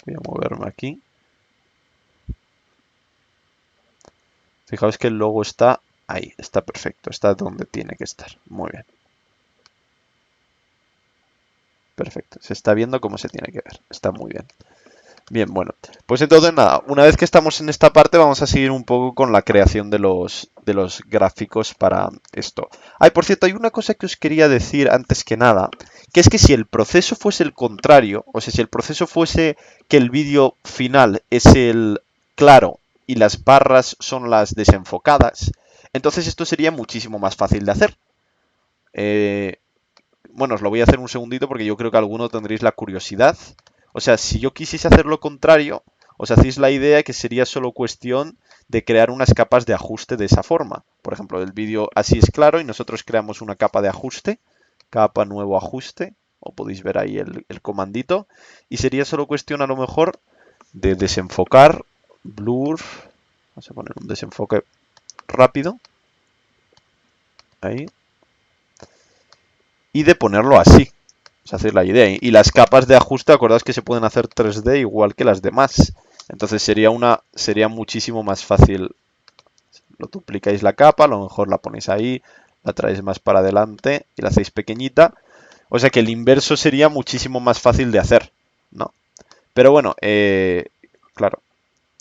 Voy a moverme aquí. Fijaos que el logo está ahí, está perfecto, está donde tiene que estar. Muy bien. Perfecto, se está viendo como se tiene que ver, está muy bien. Bien, bueno, pues entonces nada, una vez que estamos en esta parte vamos a seguir un poco con la creación de los gráficos para esto. Ay, por cierto, hay una cosa que os quería decir antes que nada, que es que si el proceso fuese el contrario, o sea, si el proceso fuese que el vídeo final es el claro y las barras son las desenfocadas, entonces esto sería muchísimo más fácil de hacer. Bueno, os lo voy a hacer un segundito porque yo creo que alguno tendréis la curiosidad. O sea, si yo quisiese hacer lo contrario, os hacéis la idea que sería solo cuestión de crear unas capas de ajuste de esa forma. Por ejemplo, el vídeo así es claro y nosotros creamos una capa de ajuste, capa nuevo ajuste, o podéis ver ahí el comandito, y sería solo cuestión a lo mejor de desenfocar, blur, vamos a poner un desenfoque rápido, ahí, y de ponerlo así. Os hacéis la idea. Y las capas de ajuste, acordaos que se pueden hacer 3D igual que las demás. Entonces sería muchísimo más fácil. Lo duplicáis la capa, a lo mejor la ponéis ahí, la traéis más para adelante y la hacéis pequeñita. O sea que el inverso sería muchísimo más fácil de hacer, ¿no? Pero bueno, claro,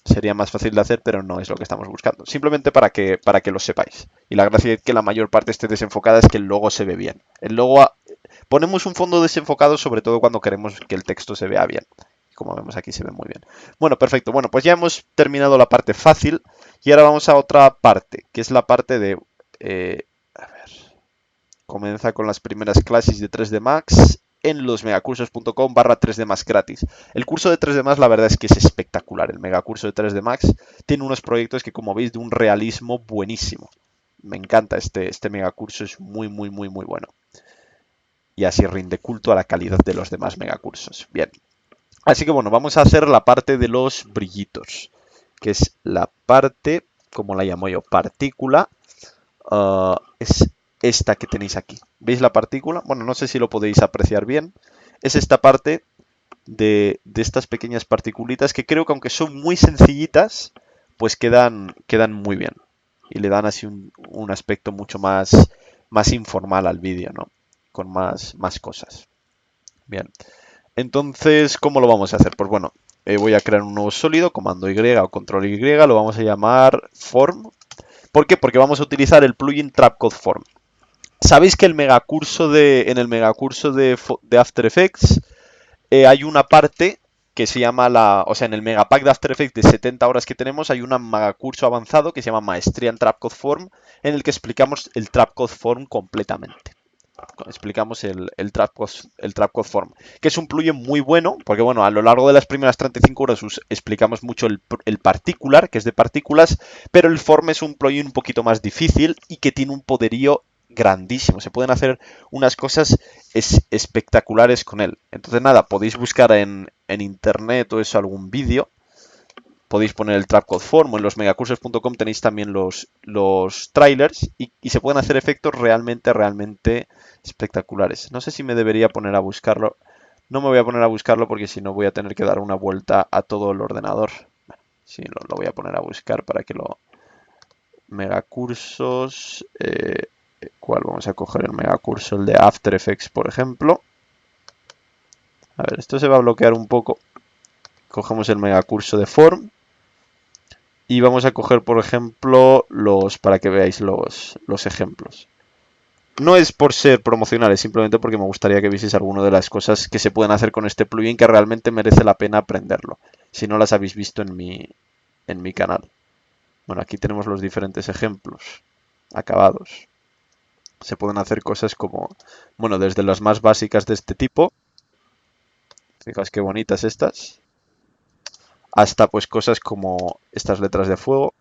sería más fácil de hacer, pero no es lo que estamos buscando. Simplemente para que lo sepáis. Y la gracia de que la mayor parte esté desenfocada es que el logo se ve bien. El logo ponemos un fondo desenfocado sobre todo cuando queremos que el texto se vea bien. Como vemos aquí se ve muy bien. Bueno, perfecto. Bueno, pues ya hemos terminado la parte fácil y ahora vamos a otra parte, que es la parte de... a ver. Comienza con las primeras clases de 3D Max en losmegacursos.com/3D Max gratis. El curso de 3D Max la verdad es que es espectacular. El megacurso de 3D Max tiene unos proyectos que como veis de un realismo buenísimo. Me encanta este megacurso, es muy bueno. Y así rinde culto a la calidad de los demás megacursos. Bien. Así que bueno, vamos a hacer la parte de los brillitos, que es la parte, como la llamo yo, partícula. Es esta que tenéis aquí. ¿Veis la partícula? Bueno, no sé si lo podéis apreciar bien. Es esta parte de estas pequeñas particulitas que creo que aunque son muy sencillitas, pues quedan muy bien. Y le dan así un aspecto mucho más informal al vídeo, ¿no? Con más cosas. Bien. Entonces, ¿cómo lo vamos a hacer? Pues bueno, voy a crear un nuevo sólido, comando Y o control Y, lo vamos a llamar Form. ¿Por qué? Porque vamos a utilizar el plugin Trapcode Form. Sabéis que en el megacurso de After Effects hay una parte que se llama o sea, en el megapack de After Effects de 70 horas que tenemos hay un megacurso avanzado que se llama Maestría en Trapcode Form, en el que explicamos el Trapcode Form completamente. explicamos el Trapcode Form, que es un plugin muy bueno, porque bueno, a lo largo de las primeras 35 horas explicamos mucho el Particular, que es de partículas, pero el Form es un plugin un poquito más difícil y que tiene un poderío grandísimo. Se pueden hacer unas cosas espectaculares con él. Entonces nada, podéis buscar en internet o eso algún vídeo. Podéis poner el Trapcode Form o en los megacursos.com tenéis también los trailers y se pueden hacer efectos realmente espectaculares. No sé si me debería poner a buscarlo. No me voy a poner a buscarlo porque si no voy a tener que dar una vuelta a todo el ordenador. Sí, lo voy a poner a buscar para que lo... Megacursos... ¿Cuál vamos a coger el megacurso? El de After Effects, por ejemplo. A ver, esto se va a bloquear un poco. Cogemos el megacurso de Form. Y vamos a coger, por ejemplo, para que veáis los ejemplos. No es por ser promocional, es simplemente porque me gustaría que vieseis alguna de las cosas que se pueden hacer con este plugin que realmente merece la pena aprenderlo. Si no las habéis visto en mi canal. Bueno, aquí tenemos los diferentes ejemplos acabados. Se pueden hacer cosas como, bueno, desde las más básicas de este tipo. Fijaos qué bonitas estas. Hasta pues cosas como estas letras de fuego.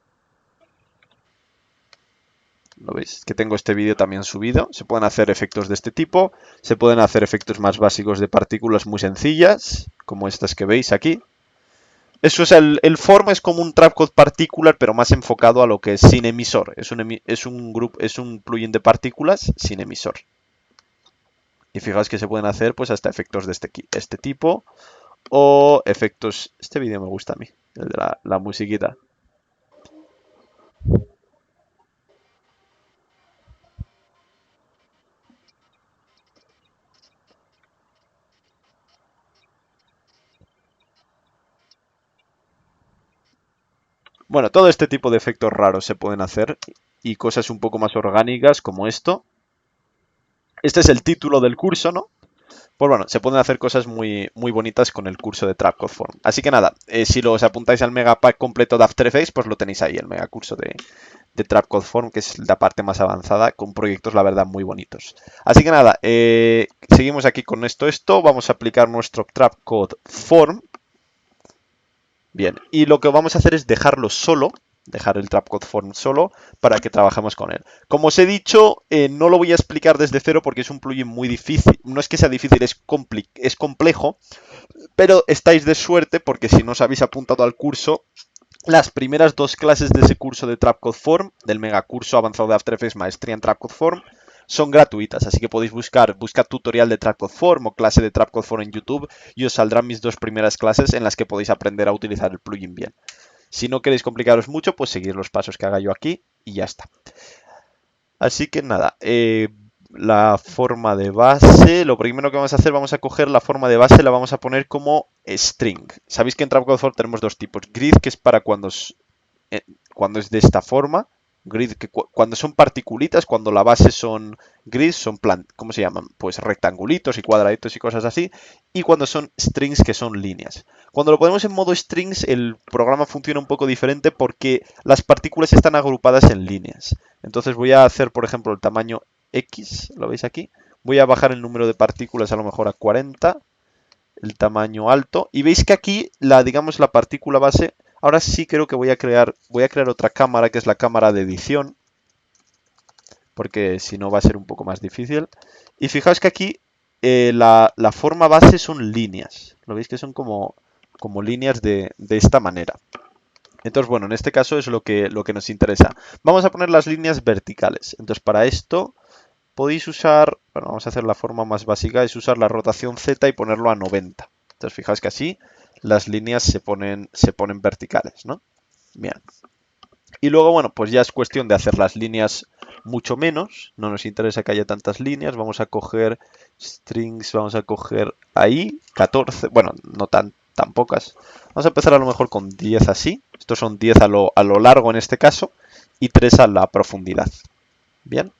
¿Lo veis? Que tengo este vídeo también subido. Se pueden hacer efectos de este tipo. Se pueden hacer efectos más básicos de partículas muy sencillas, como estas que veis aquí. Eso es el Form es como un Trapcode Particular, pero más enfocado a lo que es sin emisor. Es un plugin de partículas sin emisor. Y fijaos que se pueden hacer pues hasta efectos de este tipo. O efectos... Este vídeo me gusta a mí, el de la musiquita. Bueno, todo este tipo de efectos raros se pueden hacer y cosas un poco más orgánicas como esto. Este es el título del curso, ¿no? Pues bueno, se pueden hacer cosas muy bonitas con el curso de Trapcode Form. Así que nada, si os apuntáis al mega pack completo de After Effects, pues lo tenéis ahí, el mega curso de Trapcode Form, que es la parte más avanzada, con proyectos, la verdad, muy bonitos. Así que nada, seguimos aquí con esto. Vamos a aplicar nuestro Trapcode Form. Bien, y lo que vamos a hacer es dejarlo solo, dejar el Trapcode Form solo para que trabajemos con él. Como os he dicho, no lo voy a explicar desde cero porque es un plugin muy difícil. No es que sea difícil, es complejo, pero estáis de suerte porque si no os habéis apuntado al curso, las primeras dos clases de ese curso de Trapcode Form, del megacurso avanzado de After Effects Maestría en Trapcode Form, son gratuitas, así que podéis buscar tutorial de Trapcode Form o clase de Trapcode Form en YouTube y os saldrán mis dos primeras clases en las que podéis aprender a utilizar el plugin bien. Si no queréis complicaros mucho, pues seguir los pasos que haga yo aquí y ya está. Así que nada, la forma de base, lo primero que vamos a hacer, vamos a coger la forma de base, la vamos a poner como string. Sabéis que en Trapcode Form tenemos dos tipos, grid, que es para cuando es de esta forma, grid, que cuando son particulitas, cuando la base son grid, son ¿cómo se llaman? Pues rectangulitos y cuadraditos y cosas así, y cuando son strings, que son líneas. Cuando lo ponemos en modo strings, el programa funciona un poco diferente porque las partículas están agrupadas en líneas. Entonces voy a hacer, por ejemplo, el tamaño X, ¿lo veis aquí? Voy a bajar el número de partículas a lo mejor a 40, el tamaño alto, y veis que aquí digamos, la partícula base. Ahora sí creo que voy a crear otra cámara, que es la cámara de edición, porque si no va a ser un poco más difícil. Y fijaos que aquí la forma base son líneas. ¿Lo veis que son como líneas de esta manera? Entonces, bueno, en este caso es lo que nos interesa. Vamos a poner las líneas verticales. Entonces, para esto podéis usar, bueno, vamos a hacer la forma más básica, es usar la rotación Z y ponerlo a 90. Entonces, fijaos que así las líneas se ponen verticales, ¿no? Bien. Y luego, bueno, pues ya es cuestión de hacer las líneas mucho menos. No nos interesa que haya tantas líneas. Vamos a coger strings, vamos a coger ahí 14, bueno, no tan pocas. Vamos a empezar a lo mejor con 10 así. Estos son 10 a lo largo en este caso y 3 a la profundidad. Bien,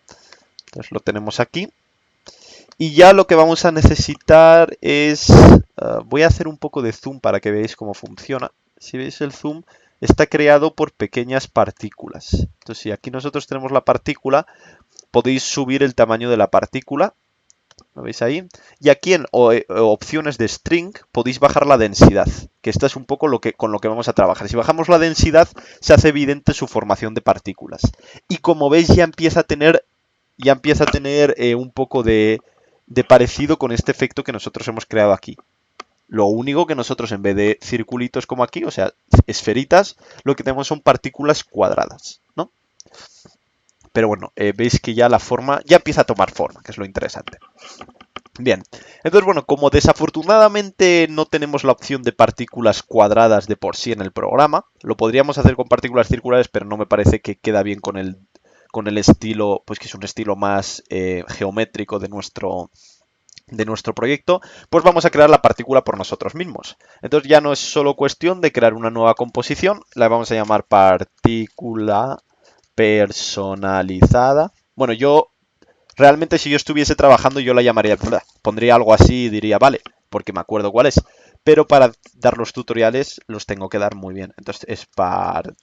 entonces lo tenemos aquí. Y ya lo que vamos a necesitar es... voy a hacer un poco de zoom para que veáis cómo funciona. Si veis el zoom, está creado por pequeñas partículas. Entonces, si aquí nosotros tenemos la partícula, podéis subir el tamaño de la partícula ¿Lo veis ahí? Y aquí en opciones de string podéis bajar la densidad, que esta es un poco con lo que vamos a trabajar. Si bajamos la densidad, se hace evidente su formación de partículas. Y como veis, ya empieza a tener un poco de parecido con este efecto que nosotros hemos creado aquí. Lo único que nosotros, en vez de circulitos como aquí, o sea, esferitas, lo que tenemos son partículas cuadradas, ¿no? Pero bueno, veis que ya la forma ya empieza a tomar forma, que es lo interesante. Bien, entonces bueno, como desafortunadamente no tenemos la opción de partículas cuadradas de por sí en el programa, lo podríamos hacer con partículas circulares, pero no me parece que queda bien con el estilo, pues que es un estilo más geométrico de nuestro proyecto, pues vamos a crear la partícula por nosotros mismos. Entonces ya no es solo cuestión de crear una nueva composición, la vamos a llamar partícula personalizada. Bueno, realmente si yo estuviese trabajando yo la llamaría, pondría algo así y diría, vale, porque me acuerdo cuál es. Pero para dar los tutoriales los tengo que dar muy bien. Entonces es partícula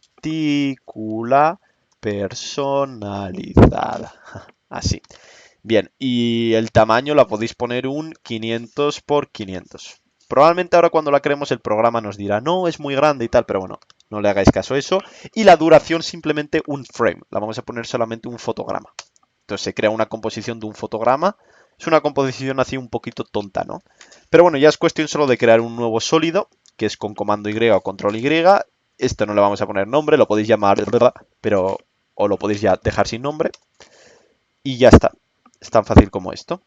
personalizada. Así. Bien, y el tamaño la podéis poner un 500 por 500. Probablemente ahora cuando la creemos el programa nos dirá, no, es muy grande y tal, pero bueno, no le hagáis caso a eso. Y la duración simplemente un frame, la vamos a poner solamente un fotograma. Entonces se crea una composición de un fotograma. Es una composición así un poquito tonta, ¿no? Pero bueno, ya es cuestión solo de crear un nuevo sólido, que es con comando Y o control Y. Esto no le vamos a poner nombre, lo podéis llamar, pero o lo podéis ya dejar sin nombre. Y ya está. Es tan fácil como esto.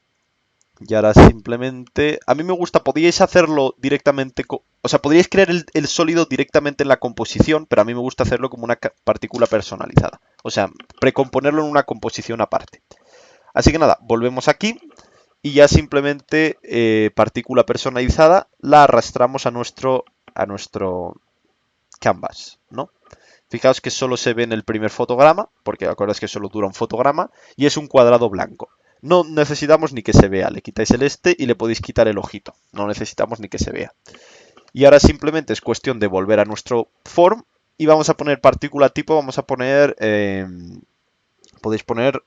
Y ahora simplemente... A mí me gusta, podríais hacerlo directamente... O sea, podríais crear el sólido directamente en la composición, pero a mí me gusta hacerlo como una partícula personalizada. O sea, precomponerlo en una composición aparte. Así que nada, volvemos aquí y ya simplemente partícula personalizada la arrastramos a nuestro canvas, ¿no? Fijaos que solo se ve en el primer fotograma, porque acordáis que solo dura un fotograma, y es un cuadrado blanco. No necesitamos ni que se vea, le quitáis el este y le podéis quitar el ojito. No necesitamos ni que se vea. Y ahora simplemente es cuestión de volver a nuestro form y vamos a poner partícula tipo, vamos a poner, podéis poner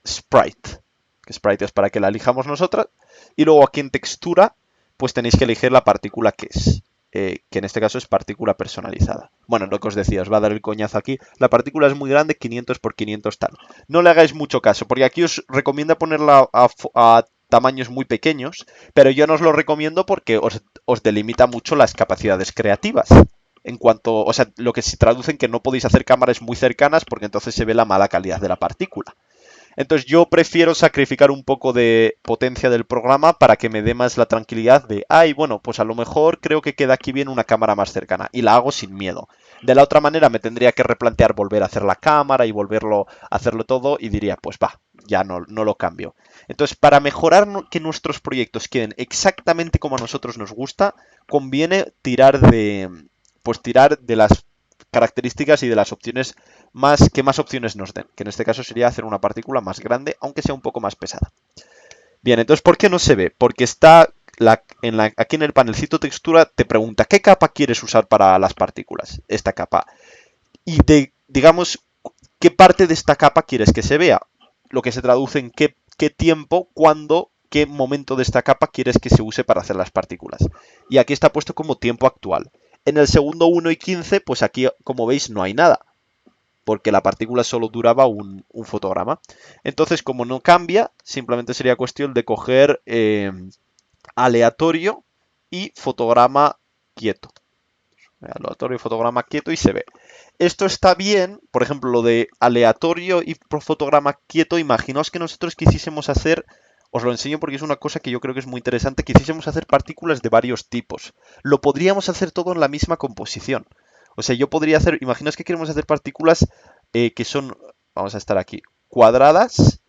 sprite, que sprite es para que la elijamos nosotras, y luego aquí en textura, pues tenéis que elegir la partícula que es. Que en este caso es partícula personalizada. Bueno, lo que os decía, os va a dar el coñazo aquí. La partícula es muy grande, 500 por 500 tal. No le hagáis mucho caso, porque aquí os recomienda ponerla a tamaños muy pequeños, pero yo no os lo recomiendo porque os delimita mucho las capacidades creativas. En cuanto, o sea, lo que se traduce en que no podéis hacer cámaras muy cercanas porque entonces se ve la mala calidad de la partícula. Entonces yo prefiero sacrificar un poco de potencia del programa para que me dé más la tranquilidad de, ay, bueno, pues a lo mejor creo que queda aquí bien una cámara más cercana y la hago sin miedo. De la otra manera me tendría que replantear volver a hacer la cámara y volverlo a hacerlo todo y diría, pues va, ya no lo cambio. Entonces, para mejorar que nuestros proyectos queden exactamente como a nosotros nos gusta, conviene tirar de las características y de las opciones que más opciones nos den, que en este caso sería hacer una partícula más grande, aunque sea un poco más pesada. Bien, entonces, ¿por qué no se ve? Porque está aquí en el panelcito textura te pregunta qué capa quieres usar para las partículas, esta capa. Y digamos, qué parte de esta capa quieres que se vea. Lo que se traduce en qué tiempo, cuándo, qué momento de esta capa quieres que se use para hacer las partículas. Y aquí está puesto como tiempo actual. En el segundo 1 y 15, pues aquí, como veis, no hay nada porque la partícula solo duraba un fotograma. Entonces, como no cambia, simplemente sería cuestión de coger aleatorio y fotograma quieto. Aleatorio y fotograma quieto y se ve. Esto está bien, por ejemplo, lo de aleatorio y fotograma quieto, imaginaos que nosotros quisiésemos hacer, os lo enseño porque es una cosa que yo creo que es muy interesante, quisiésemos hacer partículas de varios tipos. Lo podríamos hacer todo en la misma composición. O sea, yo podría hacer, imaginaos que queremos hacer partículas que son, vamos a estar aquí, cuadradas.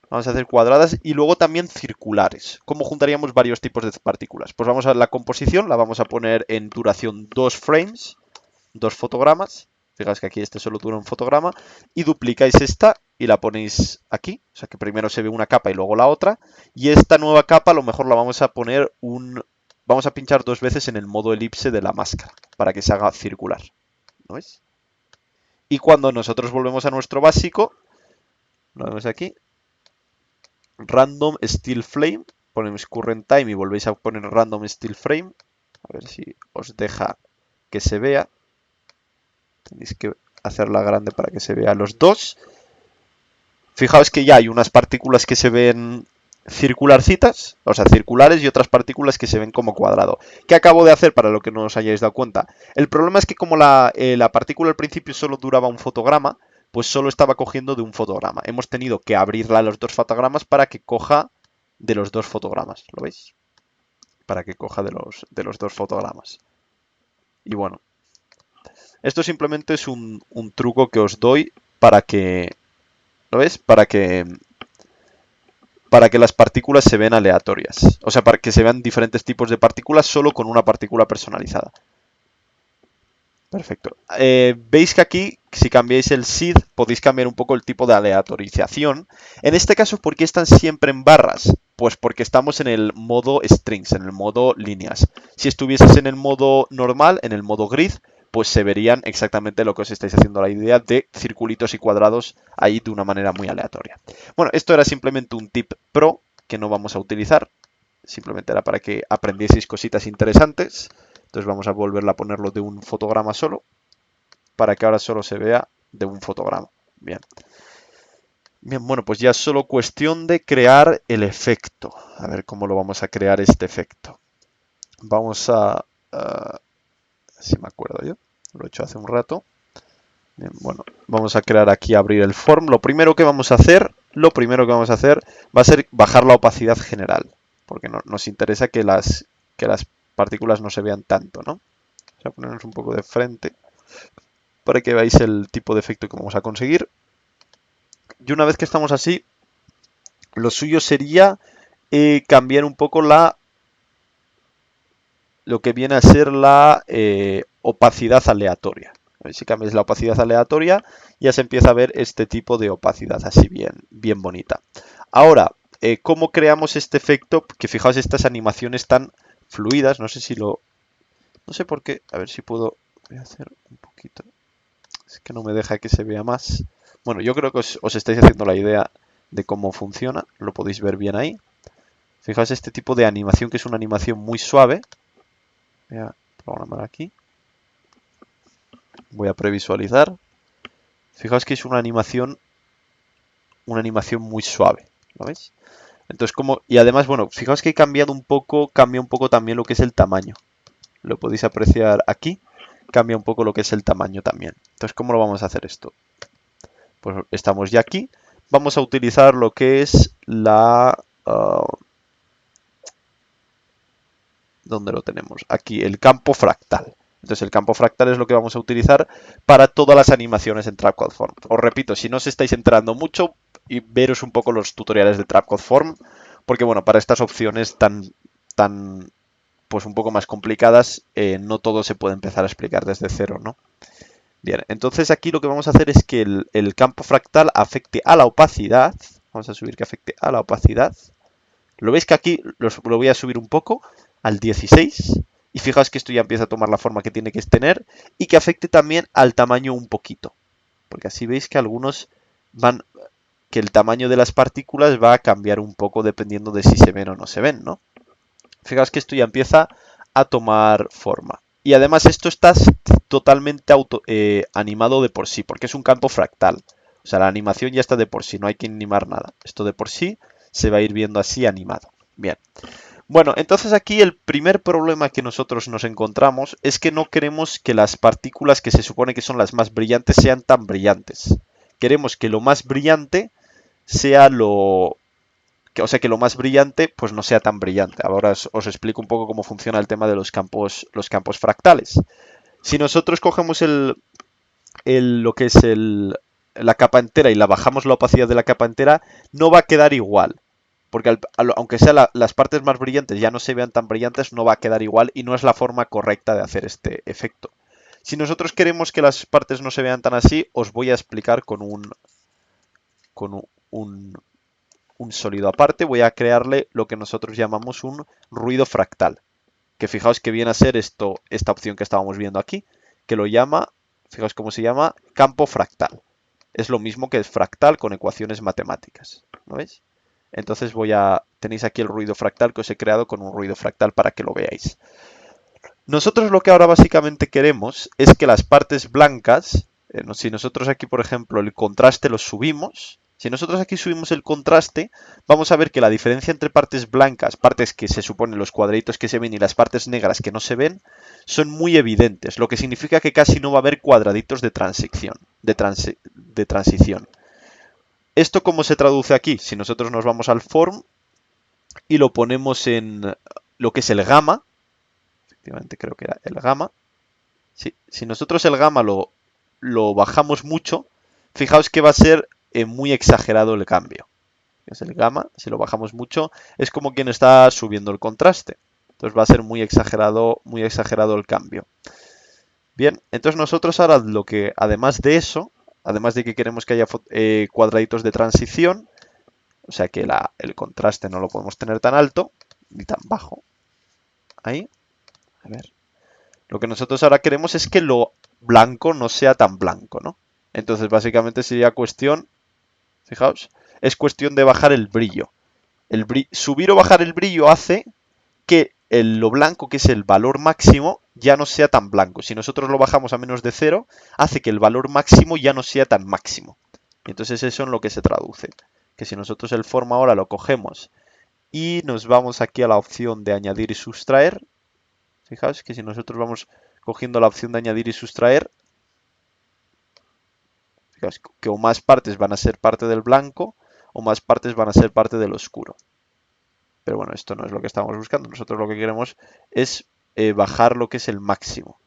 Vamos a hacer cuadradas y luego también circulares. ¿Cómo juntaríamos varios tipos de partículas? Pues vamos a la composición, la vamos a poner en duración 2 frames, 2 fotogramas. Fijaos que aquí este solo dura un fotograma. Y duplicáis esta y la ponéis aquí. O sea que primero se ve una capa y luego la otra. Y esta nueva capa a lo mejor la vamos a poner Vamos a pinchar 2 veces en el modo elipse de la máscara para que se haga circular. ¿No ves? Y cuando nosotros volvemos a nuestro básico, lo vemos aquí, random still frame, ponemos current time y volvéis a poner random still frame, a ver si os deja que se vea, tenéis que hacerla grande para que se vea los dos. Fijaos que ya hay unas partículas que se ven circularcitas, o sea, circulares, y otras partículas que se ven como cuadrado. ¿Qué acabo de hacer para lo que no os hayáis dado cuenta? El problema es que como la partícula al principio solo duraba un fotograma, pues solo estaba cogiendo de un fotograma. Hemos tenido que abrirla a los dos fotogramas para que coja de los dos fotogramas. ¿Lo veis? Para que coja de los dos fotogramas. Y bueno, esto simplemente es un truco que os doy para que... ¿Lo ves? Para que las partículas se vean aleatorias. O sea, para que se vean diferentes tipos de partículas solo con una partícula personalizada. Perfecto. Veis que aquí, si cambiáis el seed, podéis cambiar un poco el tipo de aleatorización. En este caso, ¿por qué están siempre en barras? Pues porque estamos en el modo strings, en el modo líneas. Si estuvieses en el modo normal, en el modo grid, pues se verían exactamente lo que os estáis haciendo la idea de circulitos y cuadrados ahí de una manera muy aleatoria. Bueno, esto era simplemente un tip pro que no vamos a utilizar. Simplemente era para que aprendieseis cositas interesantes. Entonces vamos a volverla a ponerlo de un fotograma solo, para que ahora solo se vea de un fotograma. Bien. Bien, bueno, pues ya es solo cuestión de crear el efecto. A ver cómo lo vamos a crear este efecto. Vamos a... si me acuerdo yo, lo he hecho hace un rato. Bien, bueno, vamos a crear aquí, abrir el form. Lo primero que vamos a hacer va a ser bajar la opacidad general, porque nos interesa que las partículas no se vean tanto, ¿no? Vamos a ponernos un poco de frente para que veáis el tipo de efecto que vamos a conseguir. Y una vez que estamos así, lo suyo sería cambiar un poco lo que viene a ser la opacidad aleatoria. A ver si cambiáis la opacidad aleatoria, ya se empieza a ver este tipo de opacidad así bien bonita. Ahora, ¿cómo creamos este efecto? Que fijaos, estas animaciones tan fluidas, no sé si lo... No sé por qué, a ver si puedo... Voy a hacer un poquito... Es que no me deja que se vea más. Bueno, yo creo que os estáis haciendo la idea de cómo funciona. Lo podéis ver bien ahí. Fijaos este tipo de animación, que es una animación muy suave. Voy a programar aquí. Voy a previsualizar. Fijaos que es una animación muy suave. ¿Lo veis? Entonces, y además, bueno, fijaos que cambia un poco también lo que es el tamaño. Lo podéis apreciar aquí. Cambia un poco lo que es el tamaño también. Entonces, ¿cómo lo vamos a hacer esto? Pues estamos ya aquí. Vamos a utilizar lo que es ¿dónde lo tenemos? Aquí, el campo fractal. Entonces el campo fractal es lo que vamos a utilizar para todas las animaciones en Trapcode Form. Os repito, si no os estáis enterando mucho, y veros un poco los tutoriales de Trapcode Form, porque bueno, para estas opciones tan pues un poco más complicadas, no todo se puede empezar a explicar desde cero, ¿no? Bien, entonces aquí lo que vamos a hacer es que el campo fractal afecte a la opacidad. Vamos a subir que afecte a la opacidad. Lo veis que aquí lo voy a subir un poco al 16. Y fijaos que esto ya empieza a tomar la forma que tiene que tener. Y que afecte también al tamaño un poquito. Porque así veis que algunos que el tamaño de las partículas va a cambiar un poco dependiendo de si se ven o no se ven, ¿no? Fijaos que esto ya empieza a tomar forma. Y además esto está totalmente animado de por sí, porque es un campo fractal. O sea, la animación ya está de por sí, no hay que animar nada. Esto de por sí se va a ir viendo así animado. Bien. Bueno, entonces aquí el primer problema que nosotros nos encontramos es que no queremos que las partículas que se supone que son las más brillantes sean tan brillantes. Queremos que lo más brillante sea o sea, que lo más brillante pues no sea tan brillante. Ahora os explico un poco cómo funciona el tema de los campos fractales. Si nosotros cogemos lo que es la capa entera y la bajamos la opacidad de la capa entera, no va a quedar igual. Porque aunque sean las partes más brillantes ya no se vean tan brillantes, no va a quedar igual y no es la forma correcta de hacer este efecto. Si nosotros queremos que las partes no se vean tan así, os voy a explicar con un sólido aparte. Voy a crearle lo que nosotros llamamos un ruido fractal. Que fijaos que viene a ser esta opción que estábamos viendo aquí, que lo llama, fijaos cómo se llama, campo fractal. Es lo mismo que fractal con ecuaciones matemáticas. ¿No veis? Entonces tenéis aquí el ruido fractal que os he creado con un ruido fractal para que lo veáis. Nosotros lo que ahora básicamente queremos es que las partes blancas, si nosotros aquí por ejemplo el contraste lo subimos, si nosotros aquí subimos el contraste, vamos a ver que la diferencia entre partes blancas, partes que se suponen los cuadraditos que se ven y las partes negras que no se ven, son muy evidentes, lo que significa que casi no va a haber cuadraditos de transición. De transición. ¿Esto cómo se traduce aquí? Si nosotros nos vamos al form y lo ponemos en lo que es el gamma, efectivamente creo que era el gamma, si nosotros el gamma lo bajamos mucho, fijaos que va a ser muy exagerado el cambio. Es el gamma, si lo bajamos mucho, es como quien está subiendo el contraste. Entonces va a ser muy exagerado el cambio. Bien, entonces nosotros ahora lo que, además de eso, además de que queremos que haya cuadraditos de transición, o sea que el contraste no lo podemos tener tan alto ni tan bajo. Ahí, a ver. Lo que nosotros ahora queremos es que lo blanco no sea tan blanco, ¿no? Entonces básicamente sería cuestión, fijaos, es cuestión de bajar el brillo. Subir o bajar el brillo hace que lo blanco, que es el valor máximo, ya no sea tan blanco. Si nosotros lo bajamos a menos de 0, hace que el valor máximo ya no sea tan máximo. Y entonces eso en lo que se traduce. Que si nosotros el forma ahora lo cogemos y nos vamos aquí a la opción de añadir y sustraer, fijaos que si nosotros vamos cogiendo la opción de añadir y sustraer, fijaos que o más partes van a ser parte del blanco o más partes van a ser parte del oscuro. Pero bueno, esto no es lo que estamos buscando. Nosotros lo que queremos es bajar lo que es el máximo.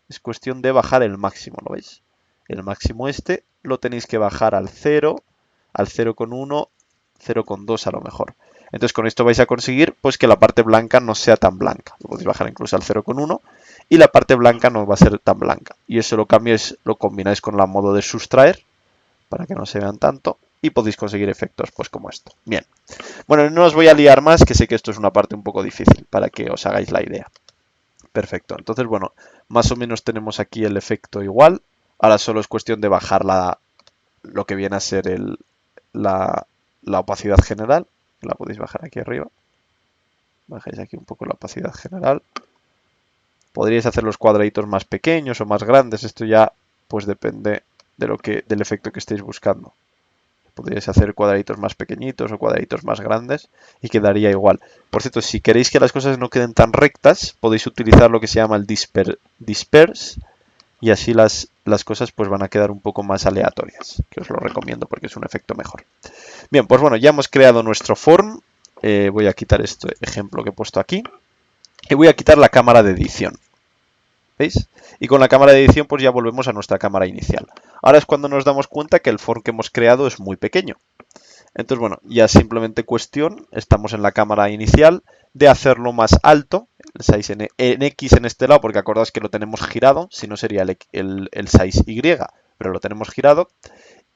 Es cuestión de bajar el máximo, ¿lo veis? El máximo este lo tenéis que bajar al 0, al 0,1, 0,2 a lo mejor. Entonces con esto vais a conseguir pues que la parte blanca no sea tan blanca. Lo podéis bajar incluso al 0,1 y la parte blanca no va a ser tan blanca. Y eso lo cambiáis, lo combináis con la modo de sustraer para que no se vean tanto y podéis conseguir efectos pues como esto. Bien. Bueno, no os voy a liar más, que sé que esto es una parte un poco difícil para que os hagáis la idea. Perfecto. Entonces, bueno, más o menos tenemos aquí el efecto igual. Ahora solo es cuestión de bajar lo que viene a ser la opacidad general. La podéis bajar aquí arriba. Bajáis aquí un poco la opacidad general. Podríais hacer los cuadraditos más pequeños o más grandes. Esto ya pues depende del efecto que estéis buscando. Podríais hacer cuadraditos más pequeñitos o cuadraditos más grandes y quedaría igual. Por cierto, si queréis que las cosas no queden tan rectas, podéis utilizar lo que se llama el disperse y así las cosas pues van a quedar un poco más aleatorias, que os lo recomiendo porque es un efecto mejor. Bien, pues bueno, ya hemos creado nuestro form. Voy a quitar este ejemplo que he puesto aquí y voy a quitar la cámara de edición. ¿Veis? Y con la cámara de edición pues ya volvemos a nuestra cámara inicial. Ahora es cuando nos damos cuenta que el form que hemos creado es muy pequeño. Entonces, bueno, ya simplemente cuestión, estamos en la cámara inicial, de hacerlo más alto, el 6 en X en este lado, porque acordaos que lo tenemos girado, si no sería el 6Y, pero lo tenemos girado,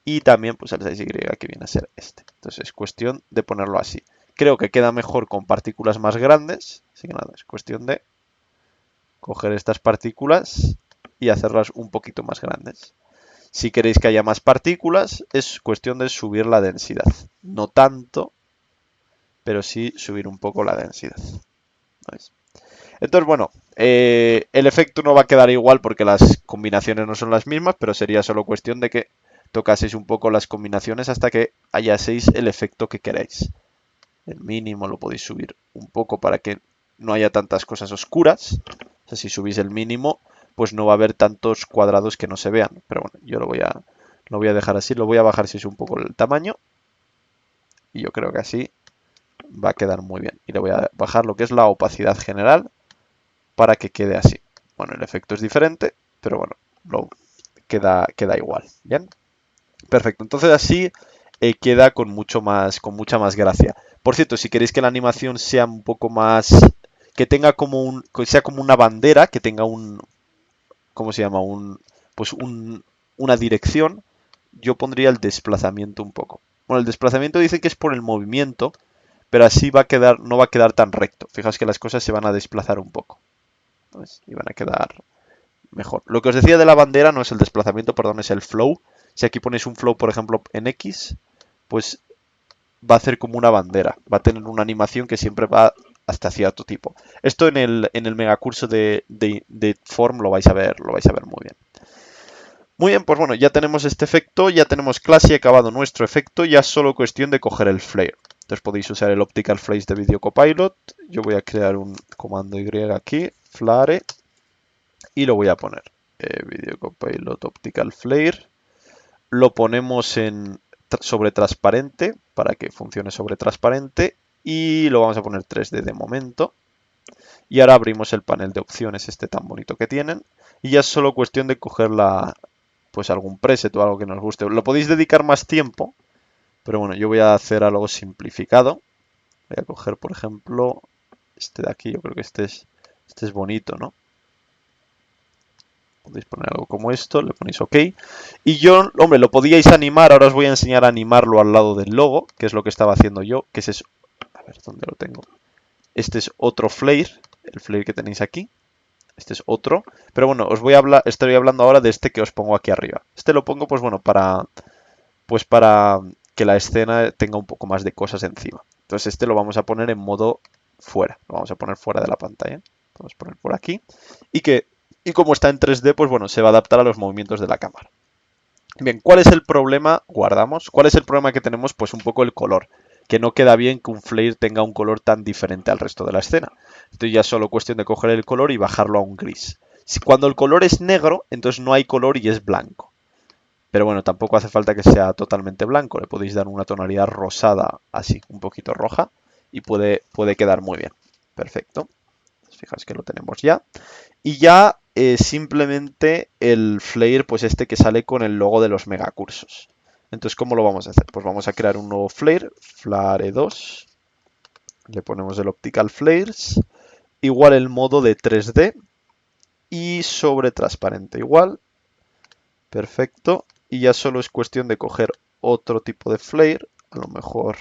y también pues el 6Y que viene a ser este. Entonces es cuestión de ponerlo así. Creo que queda mejor con partículas más grandes, así que nada, es cuestión de coger estas partículas y hacerlas un poquito más grandes. Si queréis que haya más partículas, es cuestión de subir la densidad. No tanto, pero sí subir un poco la densidad. ¿Veis? Entonces, bueno, el efecto no va a quedar igual porque las combinaciones no son las mismas, pero sería solo cuestión de que tocaseis un poco las combinaciones hasta que hallaseis el efecto que queráis. El mínimo lo podéis subir un poco para que no haya tantas cosas oscuras. O sea, si subís el mínimo, pues no va a haber tantos cuadrados que no se vean. Pero bueno, yo lo voy a dejar así. Lo voy a bajar si es un poco el tamaño. Y yo creo que así va a quedar muy bien. Y le voy a bajar lo que es la opacidad general para que quede así. Bueno, el efecto es diferente, pero bueno, queda igual. ¿Bien? Perfecto. Entonces así queda con mucha más gracia. Por cierto, si queréis que la animación sea un poco más, que tenga que sea como una bandera, que tenga ¿cómo se llama? Una dirección, yo pondría el desplazamiento un poco. Bueno, el desplazamiento dice que es por el movimiento, pero así no va a quedar tan recto. Fijaos que las cosas se van a desplazar un poco. ¿Ves? Y van a quedar mejor. Lo que os decía de la bandera no es el desplazamiento, perdón, es el flow. Si aquí ponéis un flow, por ejemplo, en X, pues va a hacer como una bandera. Va a tener una animación que siempre va hasta cierto tipo. Esto en el megacurso de Form lo vais a ver muy bien. Muy bien, pues bueno, ya tenemos este efecto, ya tenemos clase y acabado nuestro efecto, ya es solo cuestión de coger el flare. Entonces podéis usar el Optical Flares de Video Copilot. Yo voy a crear un comando Y aquí, flare, y lo voy a poner. Video Copilot Optical Flare. Lo ponemos en sobre transparente para que funcione sobre transparente y lo vamos a poner 3D de momento. Y ahora abrimos el panel de opciones este tan bonito que tienen y ya es solo cuestión de coger pues algún preset o algo que nos guste. Lo podéis dedicar más tiempo, pero bueno, yo voy a hacer algo simplificado. Voy a coger, por ejemplo, este de aquí. Yo creo que este es bonito, ¿no? Podéis poner algo como esto, le ponéis OK. Y yo, hombre, lo podíais animar. Ahora os voy a enseñar a animarlo al lado del logo, que es lo que estaba haciendo yo, que es... A ver, ¿dónde lo tengo? Este es otro flare, el flare que tenéis aquí. Este es otro. Pero bueno, estoy hablando ahora de este que os pongo aquí arriba. Este lo pongo, pues bueno, para que la escena tenga un poco más de cosas encima. Entonces este lo vamos a poner en modo fuera. Lo vamos a poner fuera de la pantalla. Vamos a poner por aquí. Y como está en 3D, pues bueno, se va a adaptar a los movimientos de la cámara. Bien, ¿cuál es el problema? Guardamos. ¿Cuál es el problema que tenemos? Pues un poco el color. Que no queda bien que un flare tenga un color tan diferente al resto de la escena. Entonces ya es solo cuestión de coger el color y bajarlo a un gris. Cuando el color es negro, entonces no hay color y es blanco. Pero bueno, tampoco hace falta que sea totalmente blanco. Le podéis dar una tonalidad rosada, así, un poquito roja. Y puede quedar muy bien. Perfecto. Fijaos que lo tenemos ya. Y ya simplemente el flare, pues este que sale con el logo de los megacursos. Entonces, ¿cómo lo vamos a hacer? Pues vamos a crear un nuevo flare, flare 2. Le ponemos el Optical Flares. Igual el modo de 3D. Y sobre transparente igual. Perfecto. Y ya solo es cuestión de coger otro tipo de flare. A lo mejor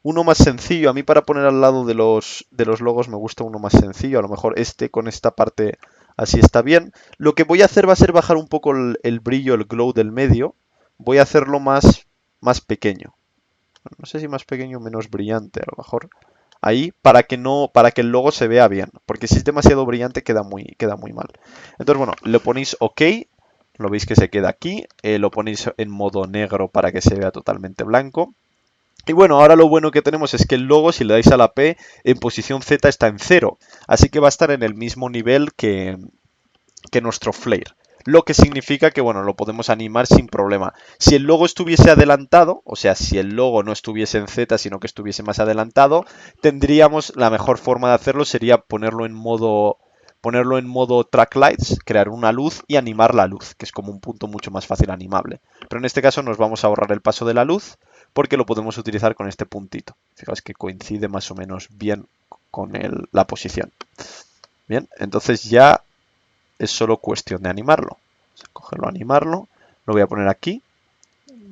uno más sencillo. A mí para poner al lado de los logos me gusta uno más sencillo. A lo mejor este con esta parte así está bien. Lo que voy a hacer va a ser bajar un poco el brillo, el glow del medio. Voy a hacerlo más pequeño. No sé si más pequeño o menos brillante. A lo mejor ahí para que el logo se vea bien. Porque si es demasiado brillante queda muy mal. Entonces bueno, le ponéis OK. Lo veis que se queda aquí. Lo ponéis en modo negro para que se vea totalmente blanco. Y bueno, ahora lo bueno que tenemos es que el logo, si le dais a la P, en posición Z está en 0. Así que va a estar en el mismo nivel que nuestro flare. Lo que significa que, bueno, lo podemos animar sin problema. Si el logo estuviese adelantado, o sea, si el logo no estuviese en Z, sino que estuviese más adelantado, tendríamos, la mejor forma de hacerlo sería ponerlo en modo track lights, crear una luz y animar la luz, que es como un punto mucho más fácil animable. Pero en este caso nos vamos a ahorrar el paso de la luz porque lo podemos utilizar con este puntito. Fijaos que coincide más o menos bien con la posición. Bien, entonces ya es solo cuestión de animarlo. Vamos a cogerlo, animarlo. Lo voy a poner aquí.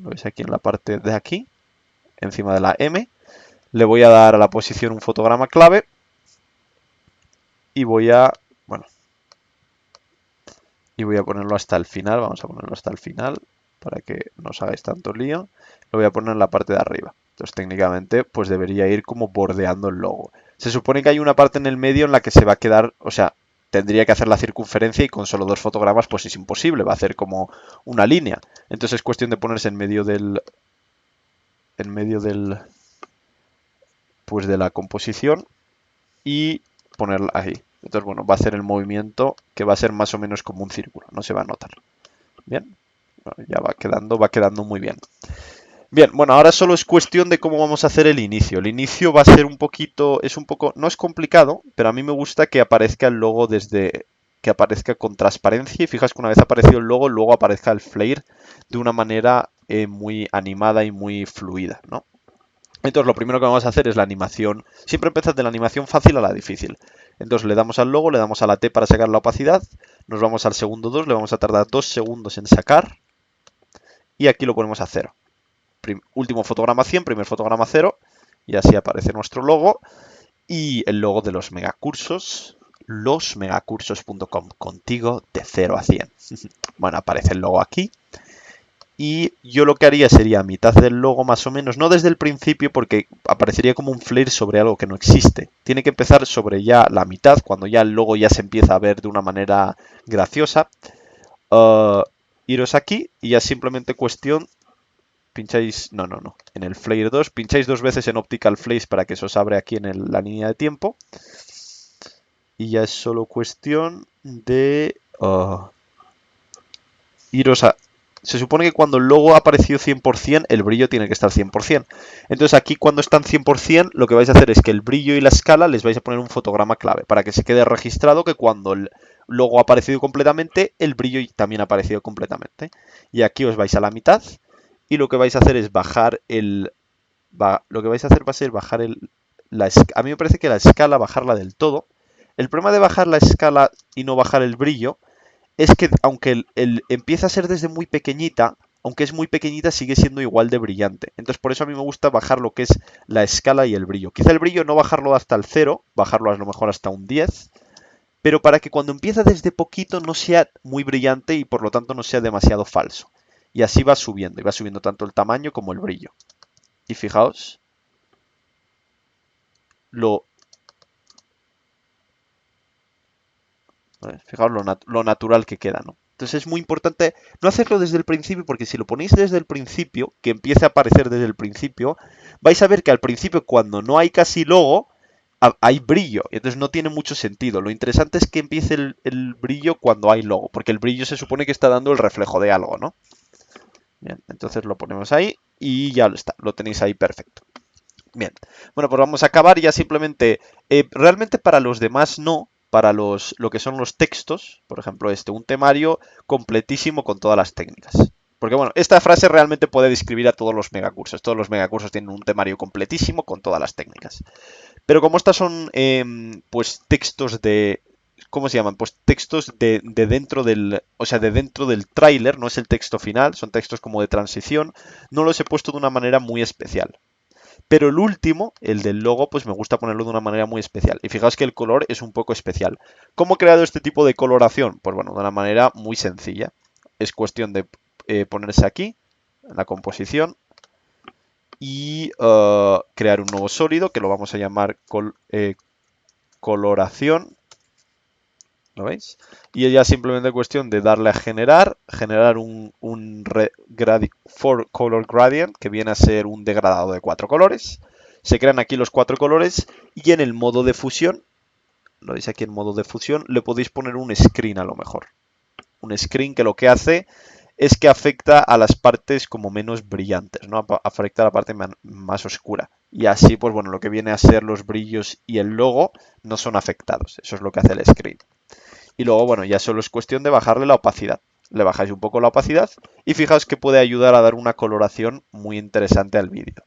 Lo veis aquí en la parte de aquí, encima de la M. Le voy a dar a la posición un fotograma clave. Y voy a ponerlo hasta el final. Vamos a ponerlo hasta el final para que no os hagáis tanto lío. Lo voy a poner en la parte de arriba. Entonces técnicamente pues debería ir como bordeando el logo. Se supone que hay una parte en el medio en la que se va a quedar, o sea, tendría que hacer la circunferencia y con solo 2 fotogramas pues es imposible, va a hacer como una línea. Entonces es cuestión de ponerse en medio del pues de la composición y ponerla ahí. Entonces, bueno, va a hacer el movimiento que va a ser más o menos como un círculo, no se va a notar. Bien, bueno, ya va quedando muy bien. Bien, bueno, ahora solo es cuestión de cómo vamos a hacer el inicio. El inicio va a ser no es complicado, pero a mí me gusta que aparezca el logo que aparezca con transparencia y fijas que una vez aparecido el logo, luego aparezca el flare de una manera muy animada y muy fluida, ¿no? Entonces lo primero que vamos a hacer es la animación. Siempre empezad de la animación fácil a la difícil. Entonces le damos al logo, le damos a la T para sacar la opacidad. Nos vamos al segundo 2, le vamos a tardar 2 segundos en sacar. Y aquí lo ponemos a 0. Último fotograma 100, primer fotograma 0. Y así aparece nuestro logo. Y el logo de los megacursos. Losmegacursos.com. Contigo de 0 a 100. Bueno, aparece el logo aquí. Y yo lo que haría sería a mitad del logo más o menos, no desde el principio porque aparecería como un flare sobre algo que no existe. Tiene que empezar sobre ya la mitad, cuando ya el logo ya se empieza a ver de una manera graciosa. Iros aquí y ya simplemente cuestión, pincháis, no, en el flare 2, pincháis 2 veces en Optical Flares para que se os abre aquí en la línea de tiempo. Y ya es solo cuestión de iros a... Se supone que cuando el logo ha aparecido 100%, el brillo tiene que estar 100%. Entonces aquí cuando están 100%, lo que vais a hacer es que el brillo y la escala les vais a poner un fotograma clave para que se quede registrado que cuando el logo ha aparecido completamente, el brillo también ha aparecido completamente. Y aquí os vais a la mitad y lo que vais a hacer es bajar el... lo que vais a hacer va a ser bajar a mí me parece que la escala, bajarla del todo. El problema de bajar la escala y no bajar el brillo es que aunque empieza a ser desde muy pequeñita, aunque es muy pequeñita, sigue siendo igual de brillante. Entonces por eso a mí me gusta bajar lo que es la escala y el brillo. Quizá el brillo no bajarlo hasta el 0, bajarlo a lo mejor hasta un 10, pero para que cuando empieza desde poquito no sea muy brillante y por lo tanto no sea demasiado falso. Y así va subiendo, y va subiendo tanto el tamaño como el brillo. Y fijaos, fijaos lo natural que queda, ¿no? Entonces es muy importante no hacerlo desde el principio, porque si lo ponéis desde el principio, que empiece a aparecer desde el principio, vais a ver que al principio cuando no hay casi logo, hay brillo, y entonces no tiene mucho sentido. Lo interesante es que empiece el brillo cuando hay logo, porque el brillo se supone que está dando el reflejo de algo, ¿no? Bien, entonces lo ponemos ahí y ya lo está, lo tenéis ahí perfecto. Bien, bueno, pues vamos a acabar ya simplemente, realmente para los demás no, para lo que son los textos, por ejemplo un temario completísimo con todas las técnicas. Porque bueno, esta frase realmente puede describir a todos los megacursos tienen un temario completísimo con todas las técnicas. Pero como estas son pues textos de, ¿cómo se llaman? Pues textos de dentro del, o sea, de dentro del tráiler, no es el texto final, son textos como de transición, no los he puesto de una manera muy especial. Pero el último, el del logo, pues me gusta ponerlo de una manera muy especial. Y fijaos que el color es un poco especial. ¿Cómo he creado este tipo de coloración? Pues bueno, de una manera muy sencilla. Es cuestión de ponerse aquí, en la composición, y crear un nuevo sólido, que lo vamos a llamar coloración. ¿Lo veis? Y ya simplemente cuestión de darle a generar un color gradient, que viene a ser un degradado de 4 colores. Se crean aquí los 4 colores y en el modo de fusión, lo veis aquí en modo de fusión, le podéis poner un screen a lo mejor. Un screen que lo que hace es que afecta a las partes como menos brillantes, ¿no? Afecta a la parte más oscura. Y así, pues bueno, lo que viene a ser los brillos y el logo no son afectados. Eso es lo que hace el screen. Y luego, bueno, ya solo es cuestión de bajarle la opacidad. Le bajáis un poco la opacidad y fijaos que puede ayudar a dar una coloración muy interesante al vídeo.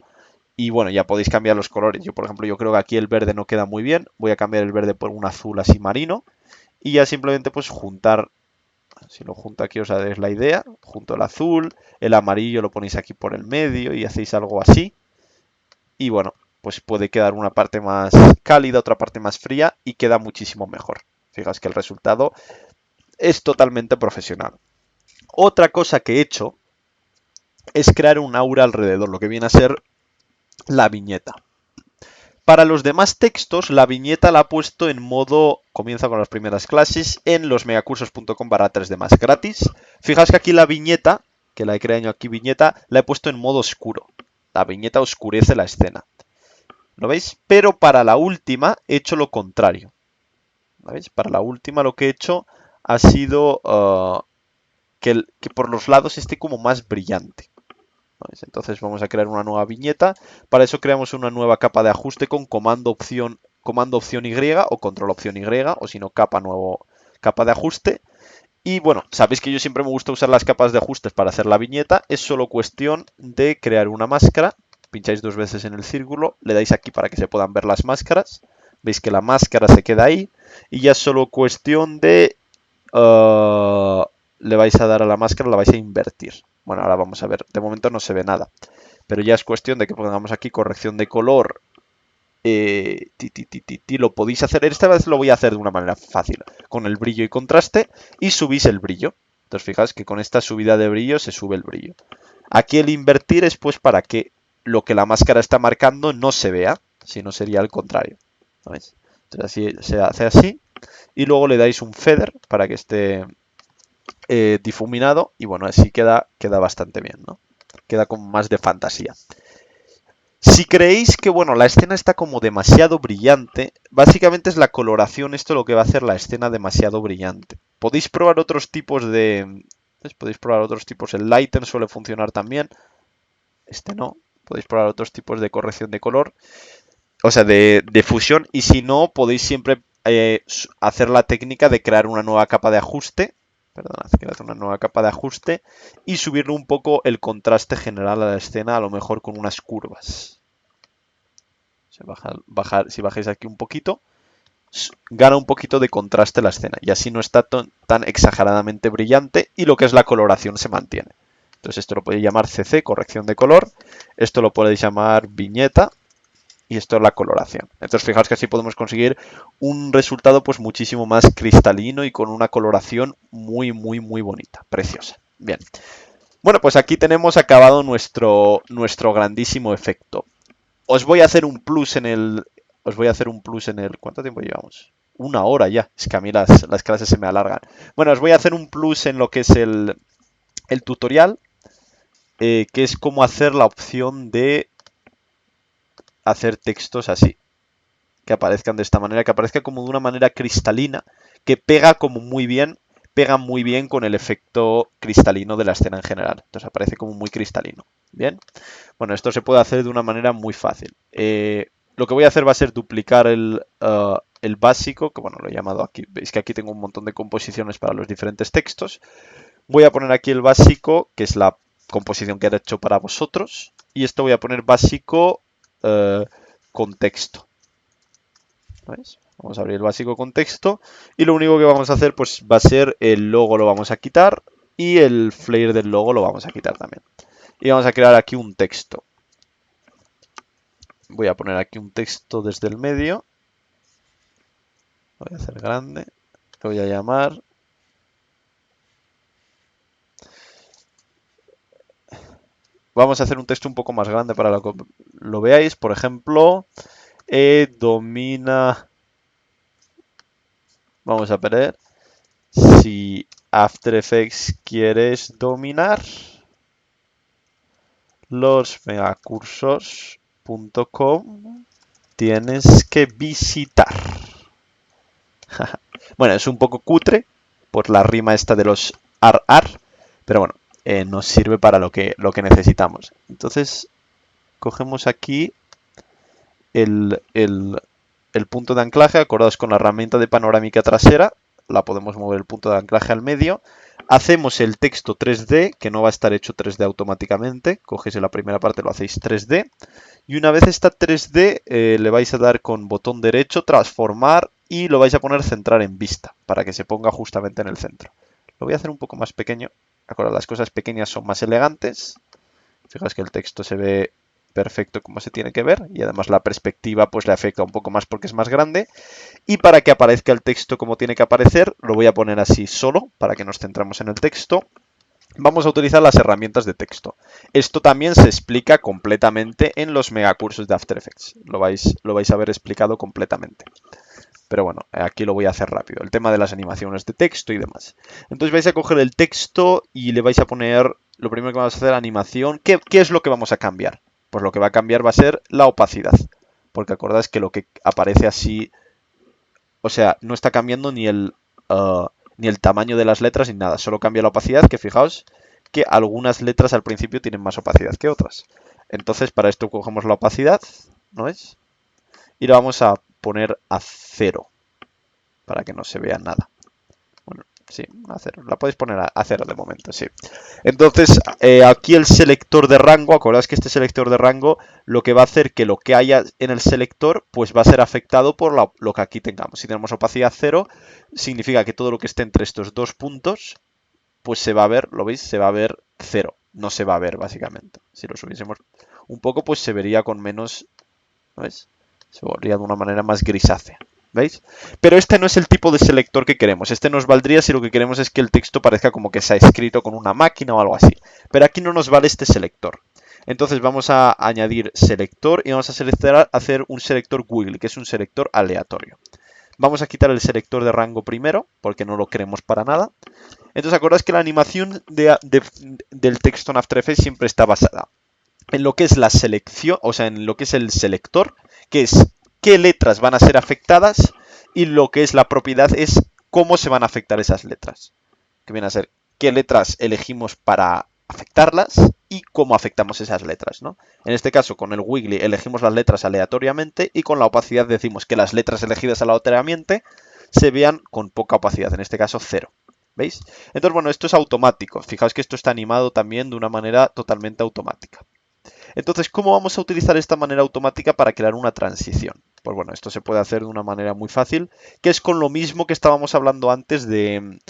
Y bueno, ya podéis cambiar los colores. Yo, por ejemplo, yo creo que aquí el verde no queda muy bien. Voy a cambiar el verde por un azul así marino. Y ya simplemente pues juntar, si lo junto aquí os haréis la idea, junto el azul, el amarillo lo ponéis aquí por el medio y hacéis algo así. Y bueno, pues puede quedar una parte más cálida, otra parte más fría y queda muchísimo mejor. Fijaos que el resultado es totalmente profesional. Otra cosa que he hecho es crear un aura alrededor, lo que viene a ser la viñeta. Para los demás textos, la viñeta la he puesto en modo, comienza con las primeras clases, en losmegacursos.com/3D más gratis. Fijaos que aquí la viñeta, que la he creado aquí viñeta, la he puesto en modo oscuro. La viñeta oscurece la escena. ¿Lo veis? Pero para la última he hecho lo contrario. ¿Lo veis? Para la última lo que he hecho ha sido que por los lados esté como más brillante. Entonces vamos a crear una nueva viñeta. Para eso creamos una nueva capa de ajuste con comando opción Y o control opción Y, o si no, capa de ajuste. Y bueno, sabéis que yo siempre me gusta usar las capas de ajustes para hacer la viñeta. Es solo cuestión de crear una máscara. Pincháis 2 veces en el círculo, le dais aquí para que se puedan ver las máscaras. Veis que la máscara se queda ahí. Y ya es solo cuestión de... le vais a dar a la máscara, la vais a invertir. Bueno, ahora vamos a ver. De momento no se ve nada. Pero ya es cuestión de que pongamos aquí corrección de color. Lo podéis hacer. Esta vez lo voy a hacer de una manera fácil. Con el brillo y contraste. Y subís el brillo. Entonces fijáis que con esta subida de brillo se sube el brillo. Aquí el invertir es pues para que lo que la máscara está marcando no se vea, si no sería al contrario. ¿No veis? Entonces así se hace así. Y luego le dais un feather para que esté difuminado. Y bueno, así queda bastante bien, ¿no? Queda como más de fantasía. Si creéis que, bueno, la escena está como demasiado brillante, básicamente es la coloración esto lo que va a hacer la escena demasiado brillante. Podéis probar otros tipos de... ¿ves? Podéis probar otros tipos. El lighten suele funcionar también. Este no. Podéis probar otros tipos de corrección de color. O sea, de fusión. Y si no, podéis siempre hacer la técnica de crear una nueva capa de ajuste. Perdón, crear una nueva capa de ajuste. Y subirle un poco el contraste general a la escena, a lo mejor con unas curvas. Si bajáis aquí un poquito, gana un poquito de contraste la escena. Y así no está tan exageradamente brillante y lo que es la coloración se mantiene. Entonces esto lo podéis llamar CC, corrección de color. Esto lo podéis llamar viñeta. Y esto es la coloración. Entonces fijaos que así podemos conseguir un resultado pues muchísimo más cristalino y con una coloración muy bonita, preciosa. Bien. Bueno, pues aquí tenemos acabado nuestro grandísimo efecto. Os voy a hacer un plus en el... ¿Cuánto tiempo llevamos? 1 hora ya. Es que a mí las clases se me alargan. Bueno, os voy a hacer un plus en lo que es el tutorial, que es cómo hacer la opción de hacer textos así. Que aparezcan de esta manera, que aparezca como de una manera cristalina, que pega muy bien con el efecto cristalino de la escena en general. Entonces aparece como muy cristalino. Bien. Bueno, esto se puede hacer de una manera muy fácil. Lo que voy a hacer va a ser duplicar el básico, que bueno, lo he llamado aquí. Veis que aquí tengo un montón de composiciones para los diferentes textos. Voy a poner aquí el básico, que es la composición que he hecho para vosotros. Y esto voy a poner básico con texto. ¿Veis? Vamos a abrir el básico con texto. Y lo único que vamos a hacer pues va a ser el logo lo vamos a quitar. Y el flare del logo lo vamos a quitar también. Y vamos a crear aquí un texto. Voy a poner aquí un texto desde el medio. Lo voy a hacer grande. Lo voy a llamar. Vamos a hacer un texto un poco más grande para que lo veáis. Por ejemplo, domina. Vamos a ver si After Effects quieres dominar. Los megacursos.com tienes que visitar. Bueno, es un poco cutre por la rima esta de los ar, pero bueno, nos sirve para lo que necesitamos. Entonces, cogemos aquí el punto de anclaje, acordaos con la herramienta de panorámica trasera, la podemos mover el punto de anclaje al medio. Hacemos el texto 3D, que no va a estar hecho 3D automáticamente. Cogéis en la primera parte, lo hacéis 3D. Y una vez está 3D, le vais a dar con botón derecho, transformar, y lo vais a poner centrar en vista, para que se ponga justamente en el centro. Lo voy a hacer un poco más pequeño. Acordad, las cosas pequeñas son más elegantes. Fijaos que el texto se ve perfecto como se tiene que ver y además la perspectiva pues le afecta un poco más porque es más grande. Y para que aparezca el texto como tiene que aparecer, lo voy a poner así solo para que nos centremos en el texto. Vamos a utilizar las herramientas de texto. Esto también se explica completamente en los megacursos de After Effects. Lo vais a ver explicado completamente. Pero bueno, aquí lo voy a hacer rápido. El tema de las animaciones de texto y demás. Entonces vais a coger el texto y le vais a poner, lo primero que vamos a hacer, animación. ¿Qué es lo que vamos a cambiar? Pues lo que va a cambiar va a ser la opacidad. Porque acordáis que lo que aparece así, o sea, no está cambiando ni el tamaño de las letras ni nada. Solo cambia la opacidad, que fijaos que algunas letras al principio tienen más opacidad que otras. Entonces para esto cogemos la opacidad, ¿no es? Y la vamos a poner a 0 para que no se vea nada. Bueno, sí, a 0. La podéis poner a 0 de momento, sí. Entonces, aquí el selector de rango, acordaos que este selector de rango lo que va a hacer que lo que haya en el selector pues va a ser afectado por lo que aquí tengamos. Si tenemos opacidad 0, significa que todo lo que esté entre estos dos puntos pues se va a ver, ¿lo veis? Se va a ver 0. No se va a ver, básicamente. Si lo subiésemos un poco, pues se vería con menos, ¿no ves? Se vería de una manera más grisácea. ¿Veis? Pero este no es el tipo de selector que queremos. Este nos valdría si lo que queremos es que el texto parezca como que se ha escrito con una máquina o algo así. Pero aquí no nos vale este selector. Entonces vamos a añadir selector y vamos a seleccionar, hacer un selector Wiggly, que es un selector aleatorio. Vamos a quitar el selector de rango primero, porque no lo queremos para nada. Entonces acordáis que la animación del texto en After Effects siempre está basada en lo que es la selección, o sea, en lo que es el selector, que es qué letras van a ser afectadas, y lo que es la propiedad es cómo se van a afectar esas letras. Que viene a ser qué letras elegimos para afectarlas y cómo afectamos esas letras, ¿no? En este caso, con el Wiggly elegimos las letras aleatoriamente y con la opacidad decimos que las letras elegidas aleatoriamente se vean con poca opacidad, en este caso 0. ¿Veis? Entonces, bueno, esto es automático. Fijaos que esto está animado también de una manera totalmente automática. Entonces, ¿cómo vamos a utilizar esta manera automática para crear una transición? Pues bueno, esto se puede hacer de una manera muy fácil, que es con lo mismo que estábamos hablando antes de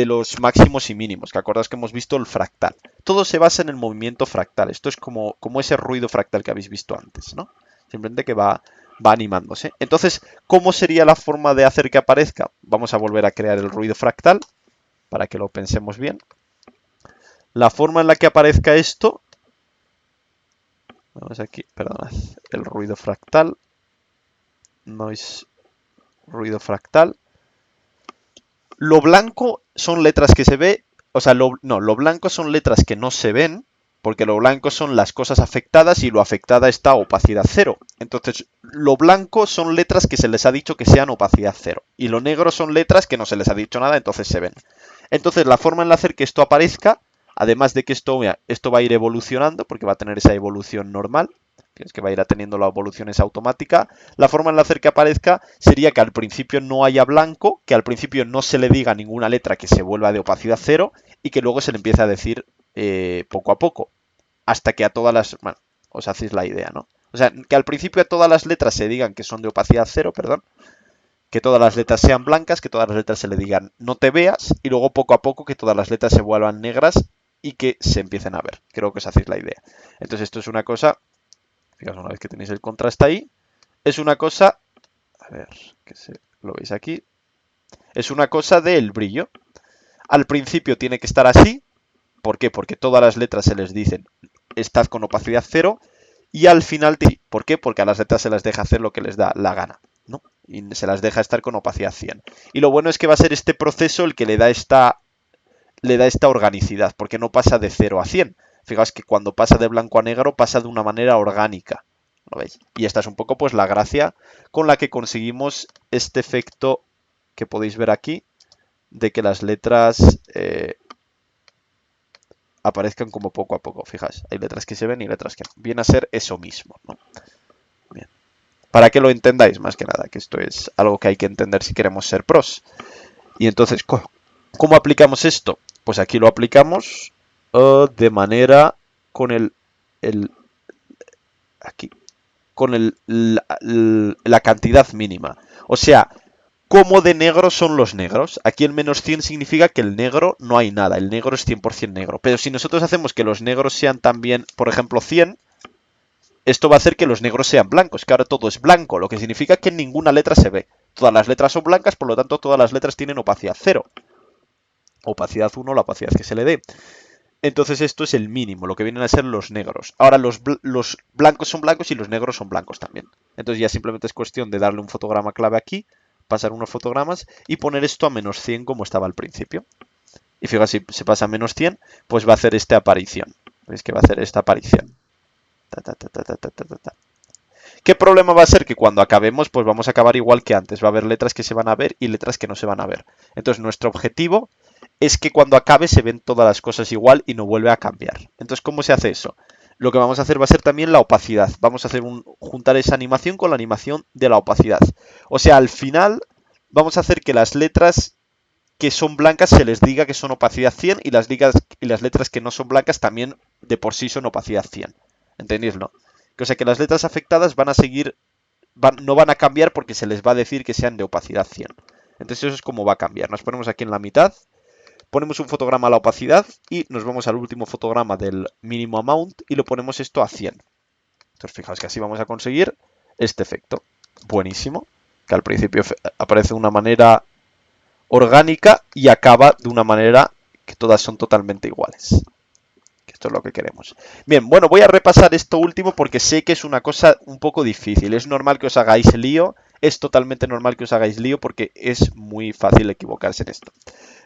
los máximos y mínimos, que acordáis que hemos visto el fractal. Todo se basa en el movimiento fractal. Esto es como ese ruido fractal que habéis visto antes, ¿no? Simplemente que va animándose. Entonces, ¿cómo sería la forma de hacer que aparezca? Vamos a volver a crear el ruido fractal, para que lo pensemos bien. La forma en la que aparezca esto... Vamos aquí, perdonad, el ruido fractal. Noise ruido fractal. Lo blanco son letras que se ve, o sea, lo blanco son letras que no se ven, porque lo blanco son las cosas afectadas y lo afectada está opacidad 0. Entonces, lo blanco son letras que se les ha dicho que sean opacidad 0. Y lo negro son letras que no se les ha dicho nada, entonces se ven. Entonces, la forma en la hacer que esto aparezca, además de que esto va a ir evolucionando, porque va a tener esa evolución normal, que es que va a ir teniendo la evolución esa automática, la forma en la hacer que aparezca sería que al principio no haya blanco, que al principio no se le diga ninguna letra que se vuelva de opacidad 0 y que luego se le empiece a decir poco a poco, hasta que a todas las... Bueno, os hacéis la idea, ¿no? O sea, que al principio a todas las letras se digan que son de opacidad 0, perdón, que todas las letras sean blancas, que todas las letras se le digan no te veas, y luego poco a poco que todas las letras se vuelvan negras y que se empiecen a ver. Creo que os hacéis la idea. Entonces esto es una cosa, fijaos, una vez que tenéis el contraste ahí, es una cosa, a ver, lo veis aquí, es una cosa del brillo. Al principio tiene que estar así, ¿por qué? Porque todas las letras se les dicen estad con opacidad 0, y al final, ¿por qué? Porque a las letras se las deja hacer lo que les da la gana, ¿no? Y se las deja estar con opacidad 100. Y lo bueno es que va a ser este proceso el que le da esta organicidad, porque no pasa de 0 a 100. Fijaos que cuando pasa de blanco a negro pasa de una manera orgánica, ¿lo veis? Y esta es un poco pues la gracia con la que conseguimos este efecto que podéis ver aquí, de que las letras aparezcan como poco a poco. Fijaos, hay letras que se ven y letras que no. Viene a ser eso mismo, ¿no? Bien. Para que lo entendáis más que nada, que esto es algo que hay que entender si queremos ser pros. Y entonces, ¿cómo aplicamos esto? Pues aquí lo aplicamos de manera con aquí, con la cantidad mínima. O sea, ¿cómo de negros son los negros? Aquí el menos 100 significa que el negro no hay nada, el negro es 100% negro. Pero si nosotros hacemos que los negros sean también, por ejemplo, 100, esto va a hacer que los negros sean blancos, que ahora todo es blanco, lo que significa que ninguna letra se ve. Todas las letras son blancas, por lo tanto todas las letras tienen opacidad 0. Opacidad 1, la opacidad que se le dé. Entonces esto es el mínimo, lo que vienen a ser los negros. Ahora los blancos son blancos y los negros son blancos también. Entonces ya simplemente es cuestión de darle un fotograma clave aquí, pasar unos fotogramas y poner esto a menos 100 como estaba al principio. Y fíjate, si se pasa a menos 100, pues va a hacer esta aparición. ¿Veis que va a hacer esta aparición? ¿Qué problema va a ser? Que cuando acabemos, pues vamos a acabar igual que antes. Va a haber letras que se van a ver y letras que no se van a ver. Entonces nuestro objetivo es que cuando acabe se ven todas las cosas igual y no vuelve a cambiar. Entonces, ¿cómo se hace eso? Lo que vamos a hacer va a ser también la opacidad. Vamos a hacer juntar esa animación con la animación de la opacidad. O sea, al final vamos a hacer que las letras que son blancas se les diga que son opacidad 100 y las letras que no son blancas también de por sí son opacidad 100. ¿Entendéis, no? O sea que las letras afectadas van a seguir, no van a cambiar porque se les va a decir que sean de opacidad 100. Entonces eso es como va a cambiar. Nos ponemos aquí en la mitad, ponemos un fotograma a la opacidad y nos vamos al último fotograma del mínimo amount y lo ponemos esto a 100. Entonces fijaos que así vamos a conseguir este efecto. Buenísimo. que al principio aparece de una manera orgánica y acaba de una manera que todas son totalmente iguales. Esto es lo que queremos. Bien, bueno, voy a repasar esto último porque sé que es una cosa un poco difícil. Es normal que os hagáis lío. Es totalmente normal que os hagáis lío porque es muy fácil equivocarse en esto.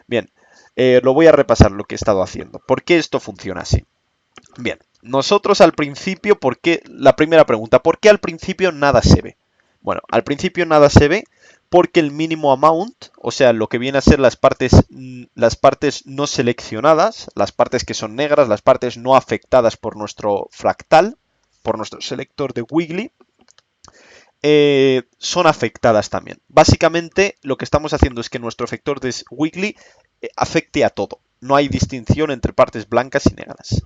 Bien, lo voy a repasar lo que he estado haciendo. ¿Por qué esto funciona así? Bien, nosotros al principio, la primera pregunta, ¿por qué al principio nada se ve? Bueno, al principio nada se ve porque el mínimo amount, o sea, lo que viene a ser las partes no seleccionadas, las partes que son negras, las partes no afectadas por nuestro fractal, por nuestro selector de Wiggly, son afectadas también. Básicamente lo que estamos haciendo es que nuestro efector de Wiggly afecte a todo. No hay distinción entre partes blancas y negras.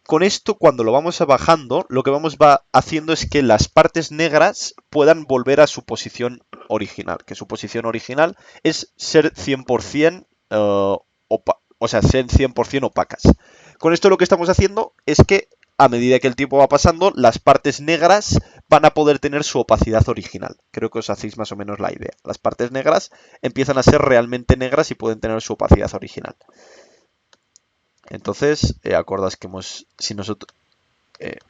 Con esto, cuando lo vamos bajando, lo que va haciendo es que las partes negras puedan volver a su posición original. Que su posición original es ser 100% ser 100% opacas. Con esto lo que estamos haciendo es que a medida que el tiempo va pasando, las partes negras van a poder tener su opacidad original. Creo que os hacéis más o menos la idea. Las partes negras empiezan a ser realmente negras y pueden tener su opacidad original. Entonces, acordáis que si nosotros...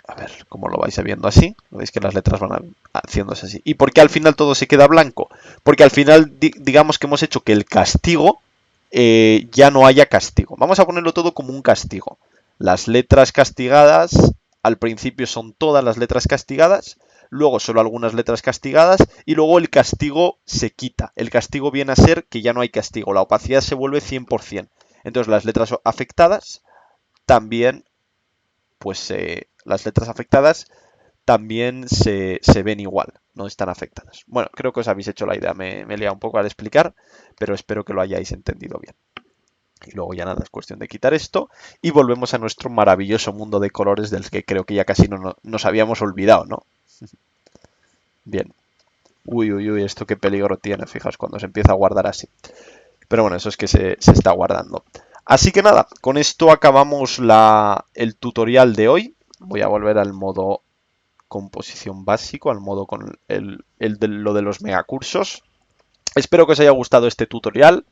a ver, ¿cómo lo vais viendo así? Veis que las letras van haciéndose así. ¿Y por qué al final todo se queda blanco? Porque al final, digamos que hemos hecho que el castigo ya no haya castigo. Vamos a ponerlo todo como un castigo. Las letras castigadas, al principio son todas las letras castigadas, luego solo algunas letras castigadas, y luego el castigo se quita. El castigo viene a ser que ya no hay castigo, la opacidad se vuelve 100%. Entonces las letras afectadas también, pues las letras afectadas también se ven igual, no están afectadas. Bueno, creo que os habéis hecho la idea, me he liado un poco al explicar, pero espero que lo hayáis entendido bien. Y luego ya nada, es cuestión de quitar esto y volvemos a nuestro maravilloso mundo de colores del que creo que ya casi nos habíamos olvidado, ¿no? Bien. Uy, uy, uy, esto qué peligro tiene, fijaos, cuando se empieza a guardar así. Pero bueno, eso es que se está guardando. Así que nada, con esto acabamos el tutorial de hoy. Voy a volver al modo composición básico, al modo con lo de los megacursos. Espero que os haya gustado este tutorial.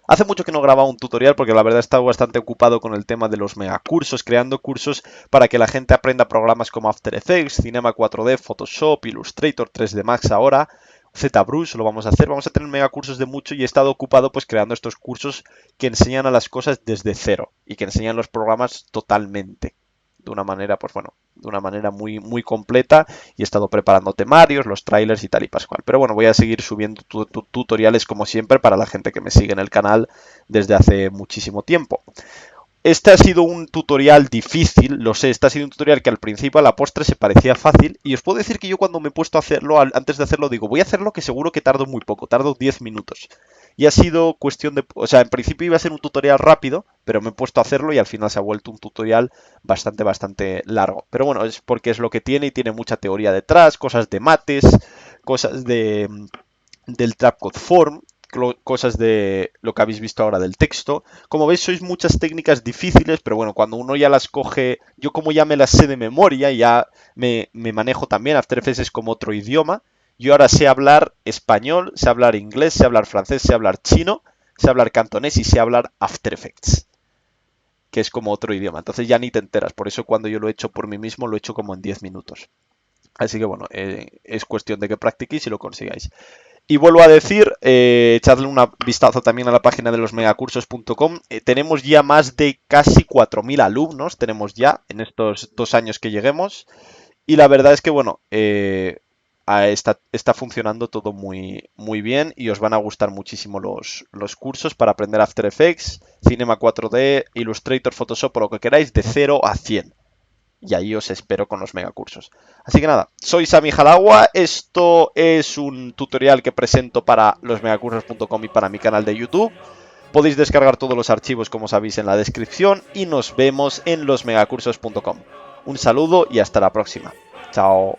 Hace mucho que no grababa un tutorial porque la verdad he estado bastante ocupado con el tema de los megacursos, creando cursos para que la gente aprenda programas como After Effects, Cinema 4D, Photoshop, Illustrator, 3D Max ahora, ZBrush lo vamos a hacer. Vamos a tener megacursos de mucho y he estado ocupado pues creando estos cursos que enseñan a las cosas desde cero y que enseñan los programas totalmente. De una manera, pues bueno, de una manera muy, muy completa y he estado preparando temarios, los trailers y tal y pascual. Pero bueno, voy a seguir subiendo tutoriales como siempre para la gente que me sigue en el canal desde hace muchísimo tiempo. Este ha sido un tutorial difícil, lo sé, este ha sido un tutorial que al principio a la postre se parecía fácil y os puedo decir que yo cuando me he puesto a hacerlo, antes de hacerlo digo, voy a hacerlo que seguro que tardo muy poco, tardo 10 minutos. Y ha sido cuestión de, o sea, en principio iba a ser un tutorial rápido, pero me he puesto a hacerlo y al final se ha vuelto un tutorial bastante largo. Pero bueno, es porque es lo que tiene y tiene mucha teoría detrás, cosas de mates, cosas del Trapcode Form, cosas de lo que habéis visto ahora del texto. Como veis, sois muchas técnicas difíciles, pero bueno, cuando uno ya las coge, yo como ya me las sé de memoria, ya me manejo también, After Effects es como otro idioma. Yo ahora sé hablar español, sé hablar inglés, sé hablar francés, sé hablar chino, sé hablar cantonés y sé hablar After Effects, que es como otro idioma. Entonces ya ni te enteras. Por eso cuando yo lo he hecho por mí mismo, lo he hecho como en 10 minutos. Así que bueno, es cuestión de que practiquéis y lo consigáis. Y vuelvo a decir, echadle un vistazo también a la página de losmegacursos.com. Tenemos ya más de casi 4.000 alumnos, tenemos ya en estos 2 años que lleguemos. Y la verdad es que, bueno, está funcionando todo muy, muy bien y os van a gustar muchísimo los cursos para aprender After Effects, Cinema 4D, Illustrator, Photoshop o lo que queráis, de 0 a 100. Y ahí os espero con los megacursos. Así que nada, soy Sami Jalagua, esto es un tutorial que presento para losmegacursos.com y para mi canal de YouTube. Podéis descargar todos los archivos como sabéis en la descripción y nos vemos en losmegacursos.com. Un saludo y hasta la próxima. Chao.